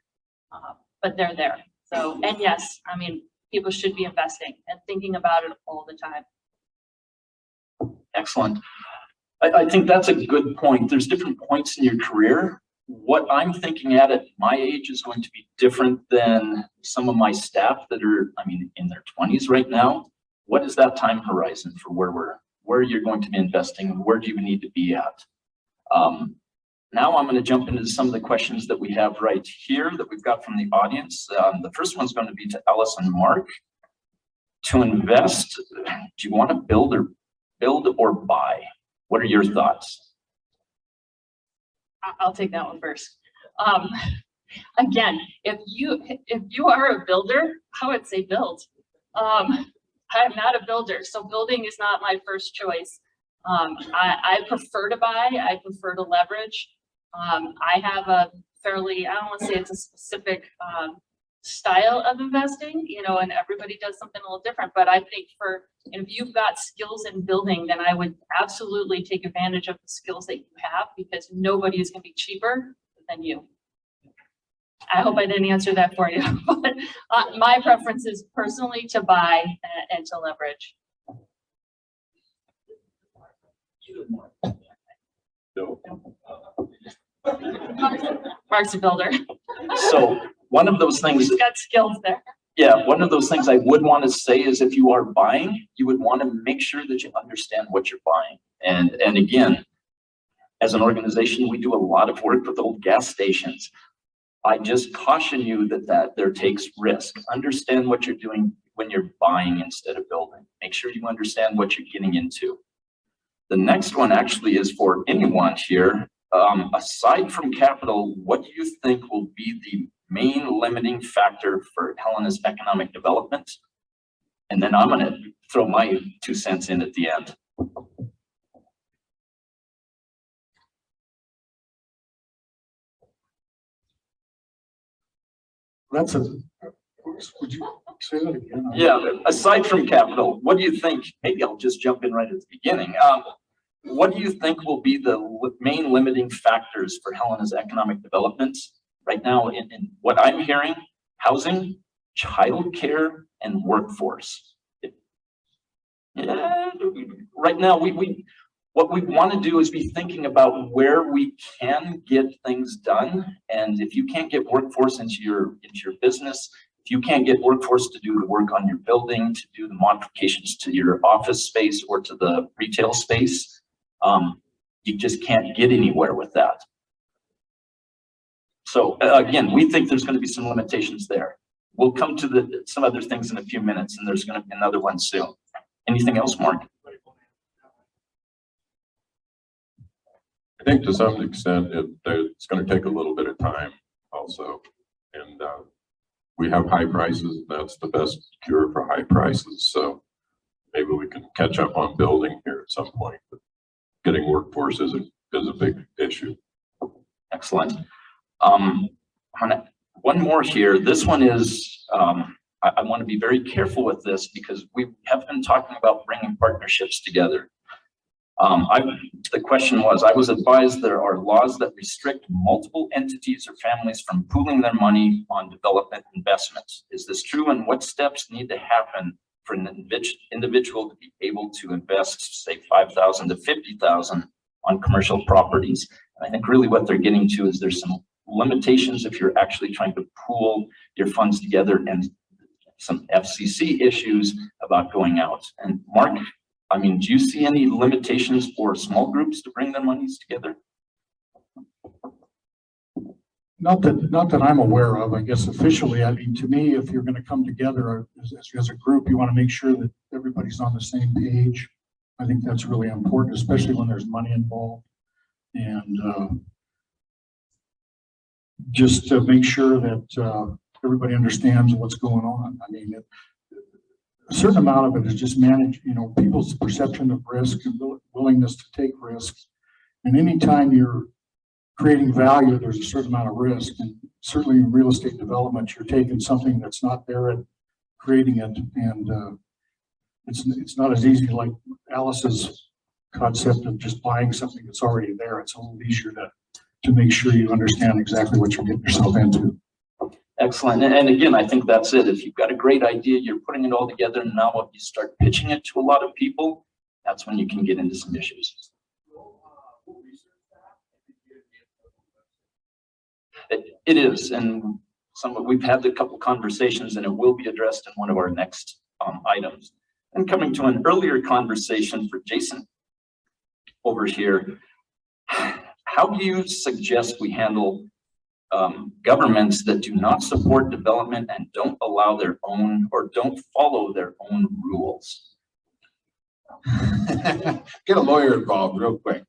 C: but they're there. So, and yes, I mean, people should be investing and thinking about it all the time.
A: Excellent. I think that's a good point. There's different points in your career. What I'm thinking at my age is going to be different than some of my staff that are, in their 20s right now. What is that time horizon for where you're going to be investing and where do you need to be at? Now I'm going to jump into some of the questions that we have right here that we've got from the audience. The first one's going to be to Alice and Mark. To invest, do you want to build or buy? What are your thoughts?
C: I'll take that one first. Again, if you are a builder, I would say build. I'm not a builder, so building is not my first choice. I prefer to buy. I prefer to leverage. I have a fairly, I don't want to say it's a specific style of investing, and everybody does something a little different. But I think if you've got skills in building, then I would absolutely take advantage of the skills that you have, because nobody is going to be cheaper than you. I hope I didn't answer that for you, but my preference is personally to buy and to leverage.
D: No.
C: Mark's a builder.
A: So one of those things,
C: He's got skills there.
A: yeah, one of those things I would want to say is if you are buying, you would want to make sure that you understand what you're buying. And again, as an organization, we do a lot of work with old gas stations. I just caution you that there takes risk. Understand what you're doing when you're buying instead of building. Make sure you understand what you're getting into. The next one actually is for anyone here. Aside from capital, what do you think will be the main limiting factor for Helena's economic development? And then I'm going to throw my 2 cents in at the end.
B: Would you say that again?
A: Yeah, aside from capital, what do you think? Maybe I'll just jump in right at the beginning. What do you think will be the main limiting factors for Helena's economic development right now? In what I'm hearing, housing, childcare, and workforce. Yeah, right now What we want to do is be thinking about where we can get things done. And if you can't get workforce into your business, if you can't get workforce to do the work on your building, to do the modifications to your office space or to the retail space, you just can't get anywhere with that. So again, we think there's going to be some limitations there. We'll come to some other things in a few minutes, and there's going to be another one soon. Anything else, Mark?
D: I think to some extent, it's going to take a little bit of time also. And we have high prices. That's the best cure for high prices. So maybe we can catch up on building here at some point. But getting workforce is a big issue.
A: Excellent. One more here. This one is, I want to be very careful with this because we have been talking about bringing partnerships together. The question was, I was advised there are laws that restrict multiple entities or families from pooling their money on development investments. Is this true? And what steps need to happen for an individual to be able to invest, say, $5,000 to $50,000 on commercial properties? And I think really what they're getting to is there's some limitations if you're actually trying to pool your funds together, and some FCC issues about going out. And Mark, I mean, do you see any limitations for small groups to bring their monies together?
B: Not that I'm aware of. I guess officially, I mean, to me, if you're going to come together as a group, you want to make sure that everybody's on the same page. I think that's really important, especially when there's money involved. And just to make sure that everybody understands what's going on. I mean, a certain amount of it is just manage, people's perception of risk and willingness to take risks. And anytime you're creating value, there's a certain amount of risk. And certainly in real estate development, you're taking something that's not there and creating it. And it's not as easy like Alice's concept of just buying something that's already there. It's a little easier to make sure you understand exactly what you're getting yourself into.
A: Excellent. And again, I think that's it. If you've got a great idea, you're putting it all together, and now if you start pitching it to a lot of people, that's when you can get into some issues. It is, and we've had a couple conversations, and it will be addressed in one of our next items. And coming to an earlier conversation for Jason over here, how do you suggest we handle governments that do not support development and don't allow their own or don't follow their own rules?
E: Get a lawyer involved real quick.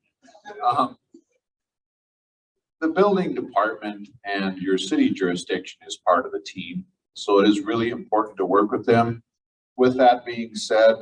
E: The building department and your city jurisdiction is part of the team, so it is really important to work with them. With that being said,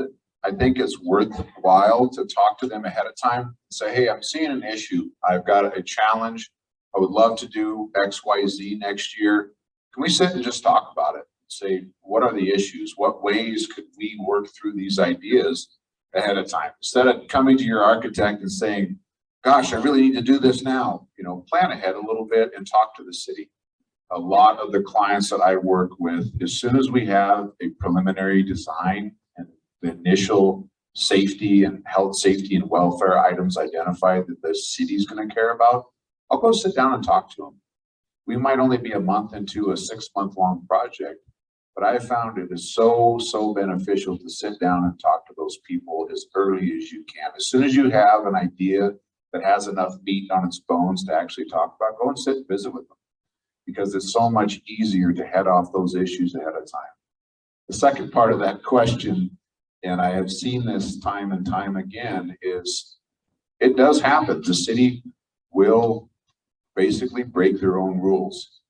E: I think it's worthwhile to talk to them ahead of time and say, hey, I'm seeing an issue. I've got a challenge. I would love to do X, Y, Z next year. Can we sit and just talk about it? Say, what are the issues? What ways could we work through these ideas ahead of time? Instead of coming to your architect and saying, gosh, I really need to do this now. Plan ahead a little bit and talk to the city. A lot of the clients that I work with, as soon as we have a preliminary design and the initial safety and health, safety and welfare items identified that the city's going to care about, I'll go sit down and talk to them. We might only be a month into a 6-month-long project, but I found it is so beneficial to sit down and talk to those people as early as you can. As soon as you have an idea that has enough meat on its bones to actually talk about, go and sit and visit with them, because it's so much easier to head off those issues ahead of time. The second part of that question, and I have seen this time and time again, is it does happen. The city will basically break their own rules.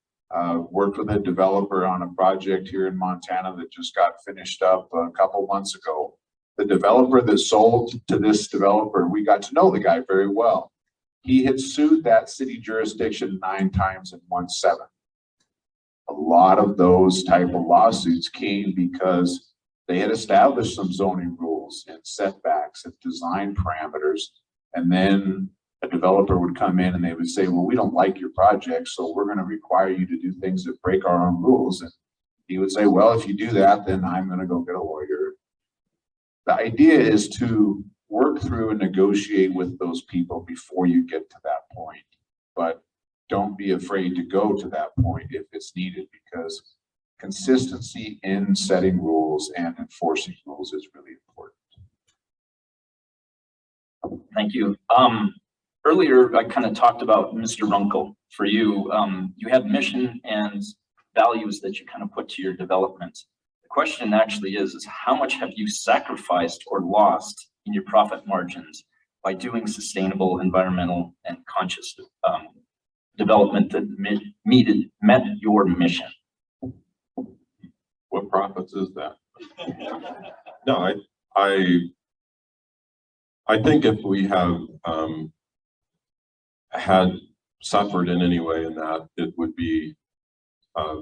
E: Worked with a developer on a project here in Montana that just got finished up a couple months ago. The developer that sold to this developer, we got to know the guy very well. He had sued that city jurisdiction 9 times and won 7. A lot of those type of lawsuits came because they had established some zoning rules and setbacks and design parameters. And then a developer would come in and they would say, well, we don't like your project, so we're going to require you to do things that break our own rules. And he would say, well, if you do that, then I'm going to go get a lawyer. The idea is to work work through and negotiate with those people before you get to that point. But don't be afraid to go to that point if it's needed, because consistency in setting rules and enforcing rules is really important.
A: Thank you. Earlier, I kind of talked about Mr. Runkle. For you, you had mission and values that you kind of put to your development. The question actually is how much have you sacrificed or lost in your profit margins by doing sustainable, environmental, and conscious development that met your mission?
D: What profits is that? No, I think if we have had suffered in any way in that, it would be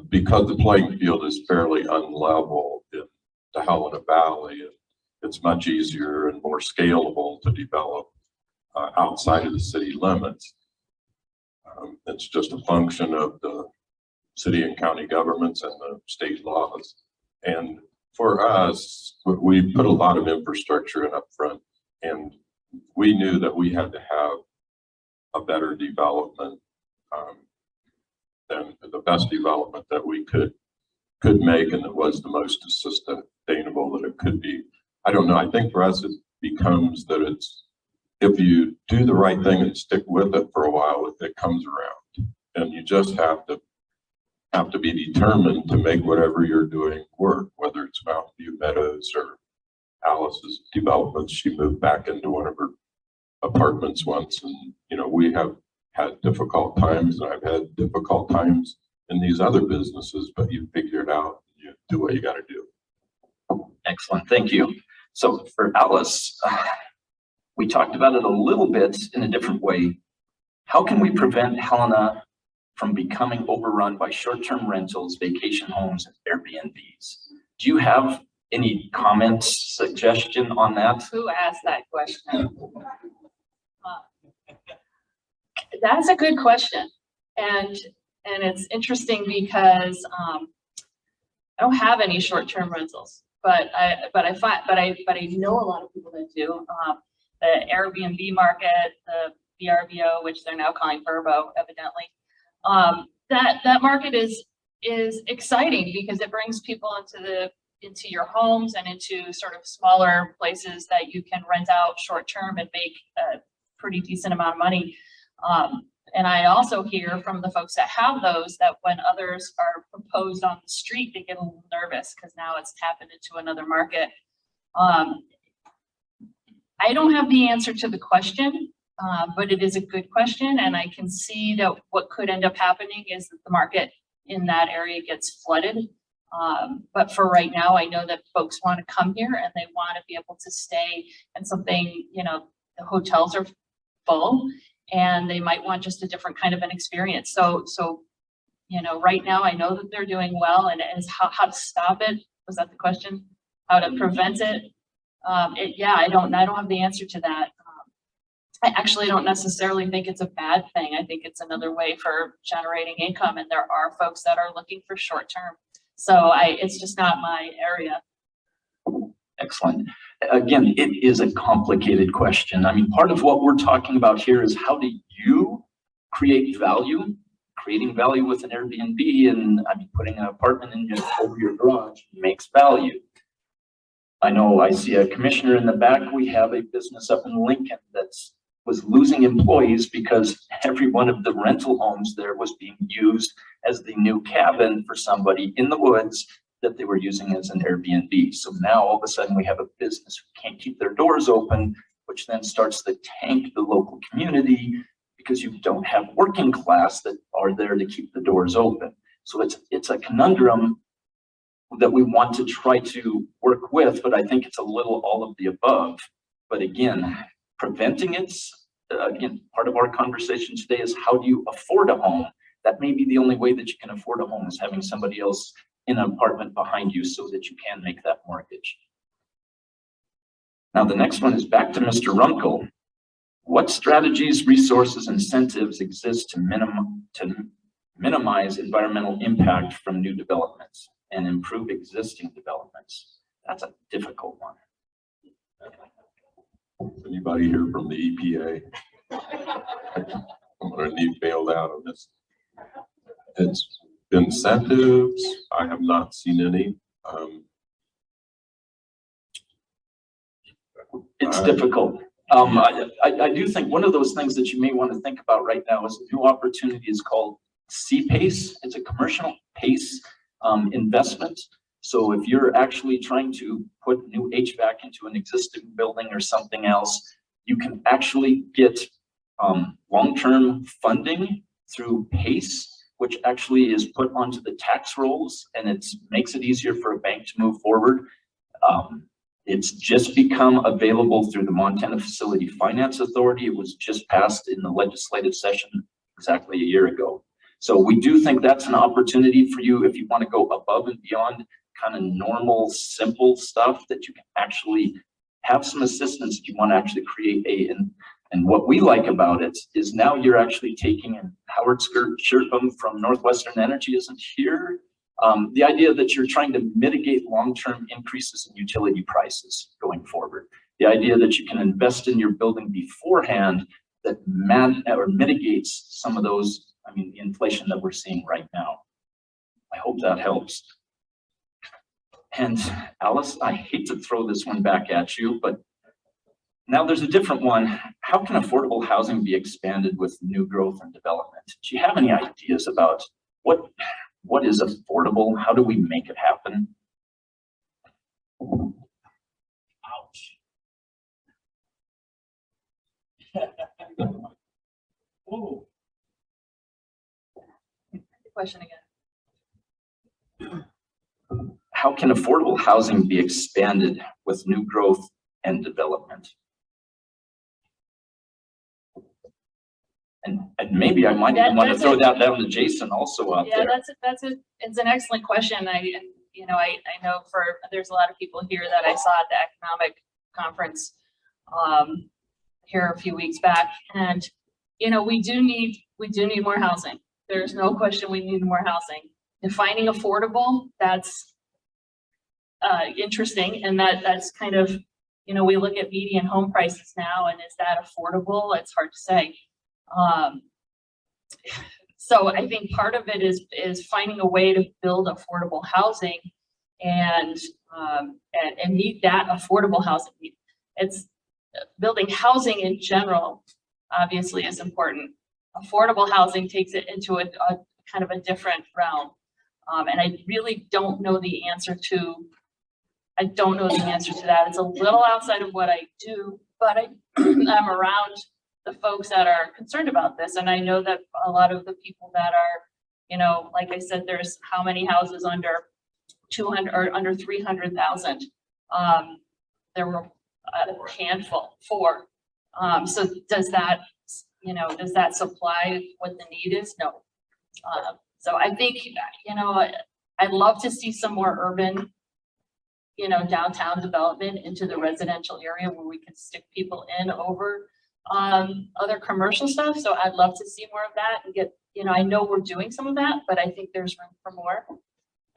D: because the playing field is fairly unlevel in the Helena Valley. It's much easier and more scalable to develop outside of the city limits. It's just a function of the city and county governments and the state laws. And for us, we put a lot of infrastructure in up front, and we knew that we had to have a better development than the best development that we could make, and that was the most sustainable that it could be. I don't know. I think for us it becomes that it's, if you do the right thing and stick with it for a while, it comes around, and you just have to be determined to make whatever you're doing work, whether it's Mountain View Meadows or Alice's developments. She moved back into one of her apartments once, and we have had difficult times, and I've had difficult times in these other businesses, but you figure it out, you do what you got to do.
A: Excellent, thank you. So for Alice, we talked about it a little bit in a different way. How can we prevent Helena from becoming overrun by short-term rentals, vacation homes, and Airbnbs? Do you have any comments, suggestion on that?
C: Who asked that question? That's a good question, and it's interesting because I don't have any short-term rentals, but I know a lot of people that do. The Airbnb market, the VRBO, which they're now calling Verbo, evidently. That market is exciting because it brings people into your homes and into sort of smaller places that you can rent out short-term and make a pretty decent amount of money. And I also hear from the folks that have those that when others are proposed on the street, they get a little nervous because now it's tapping into another market. I don't have the answer to the question, but it is a good question, and I can see that what could end up happening is that the market in that area gets flooded. But for right now, I know that folks want to come here and they want to be able to stay in something, the hotels are full and they might want just a different kind of an experience. So right now I know that they're doing well, and it is how to stop it. Was that the question? How to prevent it? Yeah, I don't have the answer to that. I actually don't necessarily think it's a bad thing. I think it's another way for generating income, and there are folks that are looking for short term. So it's just not my area.
A: Excellent. Again, it is a complicated question. I mean, part of what we're talking about here is how do you create value? Creating value with an Airbnb, and I mean, putting an apartment over your garage makes value. I know I see a commissioner in the back. We have a business up in Lincoln that was losing employees because every one of the rental homes there was being used as the new cabin for somebody in the woods that they were using as an Airbnb. So now all of a sudden we have a business who can't keep their doors open, which then starts to tank the local community because you don't have working class that are there to keep the doors open. So it's a conundrum that we want to try to work with, but I think it's a little all of the above. But again, preventing it, again, part of our conversation today is how do you afford a home? That may be the only way that you can afford a home, is having somebody else in an apartment behind you so that you can make that mortgage. Now, the next one is back to Mr. Runkle. What strategies, resources, incentives exist to minimize environmental impact from new developments and improve existing developments? That's a difficult one.
D: Anybody here from the EPA? I'm gonna need bailed out on this. It's incentives. I have not seen any.
A: It's difficult. I do think one of those things that you may want to think about right now is a new opportunity is called C-PACE. It's a commercial PACE investment. So if you're actually trying to put new HVAC into an existing building or something else, you can actually get long-term funding through PACE, which actually is put onto the tax rolls, and it makes it easier for a bank to move forward. It's just become available through the Montana Facility Finance Authority. It was just passed in the legislative session exactly a year ago. So we do think that's an opportunity for you if you want to go above and beyond kind of normal, simple stuff, that you can actually have some assistance if you want to actually create and what we like about it is now you're actually taking, and Howard Scherpum from Northwestern Energy isn't here. The idea that you're trying to mitigate long-term increases in utility prices going forward. The idea that you can invest in your building beforehand that mitigates some of those, the inflation that we're seeing right now. I hope that helps. And Alice, I hate to throw this one back at you, but now there's a different one. How can affordable housing be expanded with new growth and development? Do you have any ideas about what is affordable? How do we make it happen? Ouch. Whoa.
C: Question again.
A: How can affordable housing be expanded with new growth and development? And maybe I might even want to throw that down to Jason also out there.
C: Yeah, it's an excellent question. I know there's a lot of people here that I saw at the economic conference here a few weeks back, and we do need more housing. There's no question we need more housing. Defining affordable, that's interesting, and that's kind of, we look at median home prices now, and is that affordable? It's hard to say. So I think part of it is finding a way to build affordable housing and meet that affordable housing need. It's building housing in general, obviously, is important. Affordable housing takes it into a kind of a different realm. And I really don't know the answer to that. It's a little outside of what I do, but I'm around the folks that are concerned about this. And I know that a lot of the people that are, like I said, there's how many houses under 200 or under 300,000. There were a handful, 4. So does that supply what the need is? No. So I think, I'd love to see some more urban, downtown development into the residential area where we can stick people in over other commercial stuff. So I'd love to see more of that and get, I know we're doing some of that, but I think there's room for more.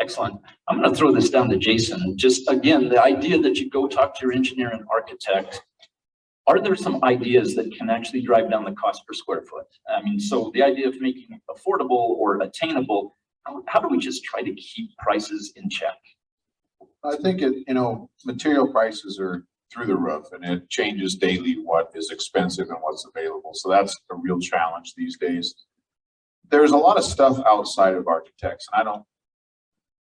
A: Excellent. I'm going to throw this down to Jason. Just again, the idea that you go talk to your engineer and architect, are there some ideas that can actually drive down the cost per square foot? So the idea of making it affordable or attainable, how do we just try to keep prices in check?
E: I think material prices are through the roof, and it changes daily what is expensive and what's available. So that's a real challenge these days. There's a lot of stuff outside of architects, and I don't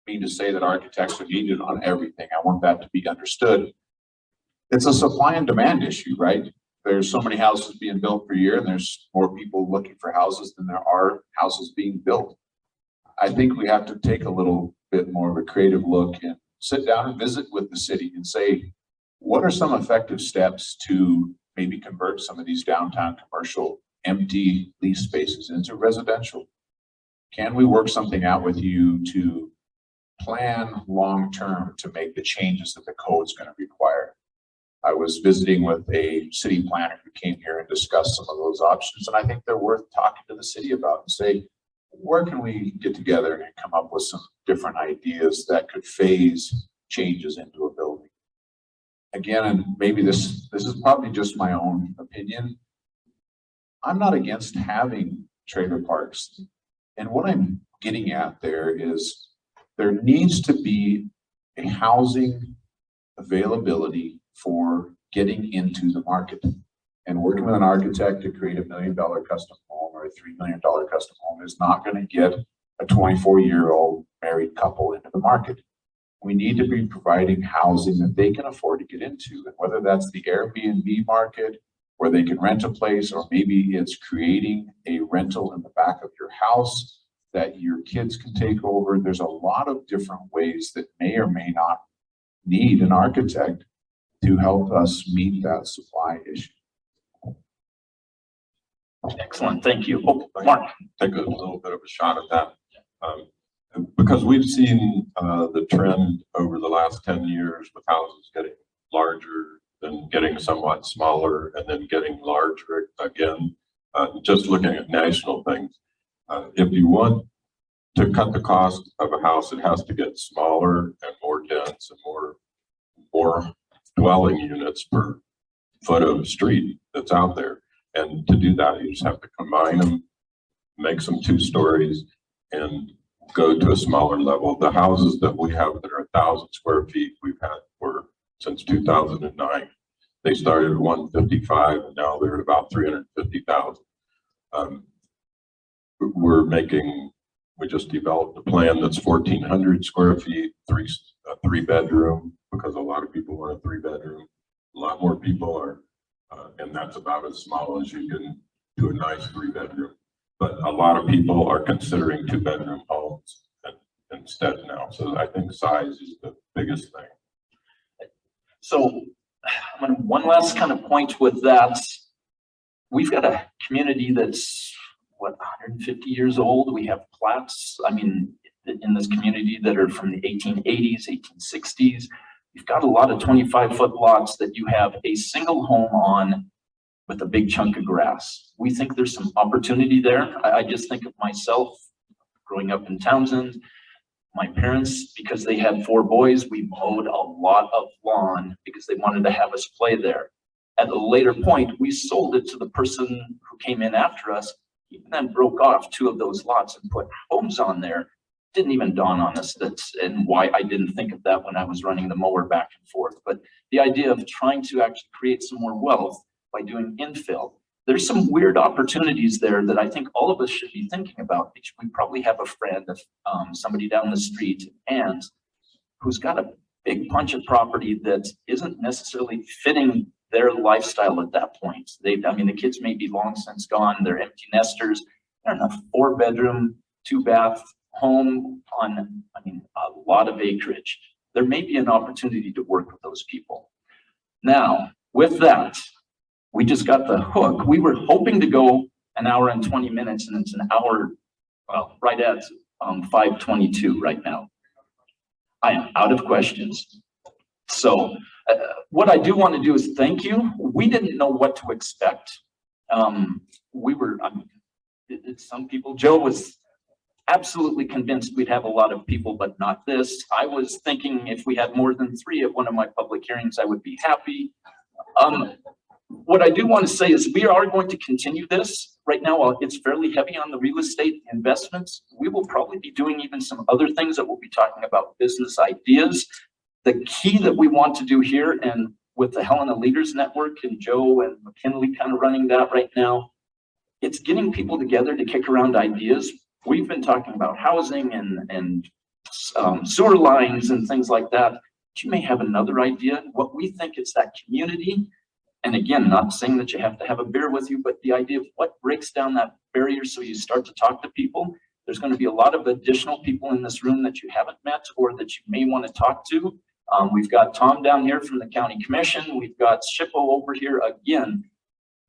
E: mean to say that architects are needed on everything. I want that to be understood. It's a supply and demand issue, right? There's so many houses being built per year, and there's more people looking for houses than there are houses being built. I think we have to take a little bit more of a creative look and sit down and visit with the city and say, what are some effective steps to maybe convert some of these downtown commercial empty lease spaces into residential? Can we work something out with you to plan long-term to make the changes that the code's going to require? I was visiting with a city planner who came here and discussed some of those options, and I think they're worth talking to the city about and say, where can we get together and come up with some different ideas that could phase changes into a building? again, and maybe this is probably just my own opinion, I'm not against having trailer parks. And what I'm getting at there is there needs to be a housing availability for getting into the market. And working with an architect to create $1 million custom home or a $3 million custom home is not going to get a 24-year-old married couple into the market. We need to be providing housing that they can afford to get into. And whether that's the Airbnb market where they can rent a place, or maybe it's creating a rental in the back of your house that your kids can take over. There's a lot of different ways that may or may not need an architect to help us meet that supply issue.
A: Excellent, thank you. Oh, Mark.
D: Take a little bit of a shot at that. Because we've seen the trend over the last 10 years with houses getting larger, then getting somewhat smaller, and then getting larger again. Just looking at national things, if you want to cut the cost of a house, it has to get smaller and more dense and more dwelling units per foot of street that's out there. And to do that, you just have to combine them, make some 2 stories, and go to a smaller level. The houses that we have that are 1,000 square feet, we've had for since 2009. They started at 155, and now they're at about 350,000. We just developed a plan that's 1,400 square feet, a 3-bedroom, because a lot of people want a 3-bedroom. A lot more people are, and that's about as small as you can do a nice 3-bedroom. But a lot of people are considering 2-bedroom homes instead now. So I think size is the biggest thing.
A: So one last kind of point with that. We've got a community that's, what, 150 years old. We have plats, I mean, in this community that are from the 1880s, 1860s. You've got a lot of 25-foot lots that you have a single home on with a big chunk of grass. We think there's some opportunity there. I just think of myself growing up in Townsend. My parents, because they had 4 boys, we mowed a lot of lawn because they wanted to have us play there. At a later point, we sold it to the person who came in after us. He then broke off 2 of those lots and put homes on there. Didn't even dawn on us and why I didn't think of that when I was running the mower back and forth. But the idea of trying to actually create some more wealth by doing infill. There's some weird opportunities there that I think all of us should be thinking about. We probably have a friend, somebody down the street, and who's got a big bunch of property that isn't necessarily fitting their lifestyle at that point. I mean, the kids may be long since gone. They're empty nesters. They're in a 4-bedroom, 2-bath home on, I mean, a lot of acreage. There may be an opportunity to work with those people. Now, with that, we just got the hook. We were hoping to go an hour and 20 minutes, and it's an hour, well, right at 5:22 right now. I am out of questions. So what I do want to do is thank you. We didn't know what to expect. Some people, Joe was absolutely convinced we'd have a lot of people, but not this. I was thinking if we had more than 3 at one of my public hearings, I would be happy. What I do want to say is we are going to continue this. Right now, it's fairly heavy on the real estate investments. We will probably be doing even some other things that we'll be talking about business ideas. The key that we want to do here, and with the Helena Leaders Network and Joe and McKinley kind of running that right now, it's getting people together to kick around ideas. We've been talking about housing and sewer lines and things like that. But you may have another idea. What we think is that community. And again, not saying that you have to have a beer with you, but the idea of what breaks down that barrier so you start to talk to people. There's going to be a lot of additional people in this room that you haven't met or that you may want to talk to. We've got Tom down here from the County Commission. We've got Shippo over here. Again,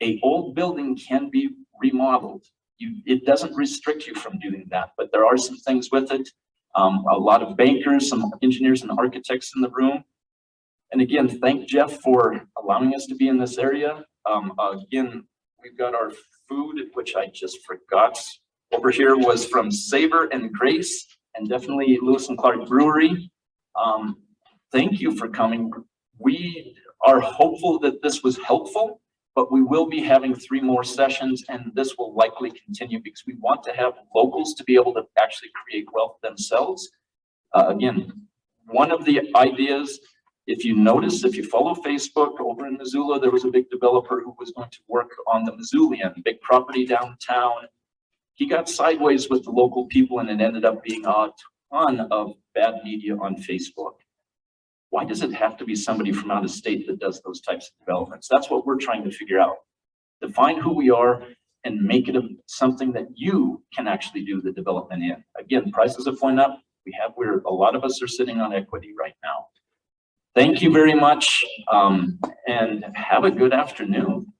A: an old building can be remodeled. It doesn't restrict you from doing that, but there are some things with it. A lot of bankers, some engineers and architects in the room. And again, thank Jeff for allowing us to be in this area. Again, we've got our food, which I just forgot. Over here was from Savor and Grace, and definitely Lewis and Clark Brewery. Thank you for coming. We are hopeful that this was helpful, but we will be having 3 more sessions, and this will likely continue because we want to have locals to be able to actually create wealth themselves. Again, one of the ideas, if you notice, if you follow Facebook, over in Missoula, there was a big developer who was going to work on the Missoulian, big property downtown. He got sideways with the local people, and it ended up being a ton of bad media on Facebook. Why does it have to be somebody from out of state that does those types of developments? That's what we're trying to figure out. Define who we are and make it something that you can actually do the development in. Again, prices have went up. We have where a lot of us are sitting on equity right now. Thank you very much, and have a good afternoon.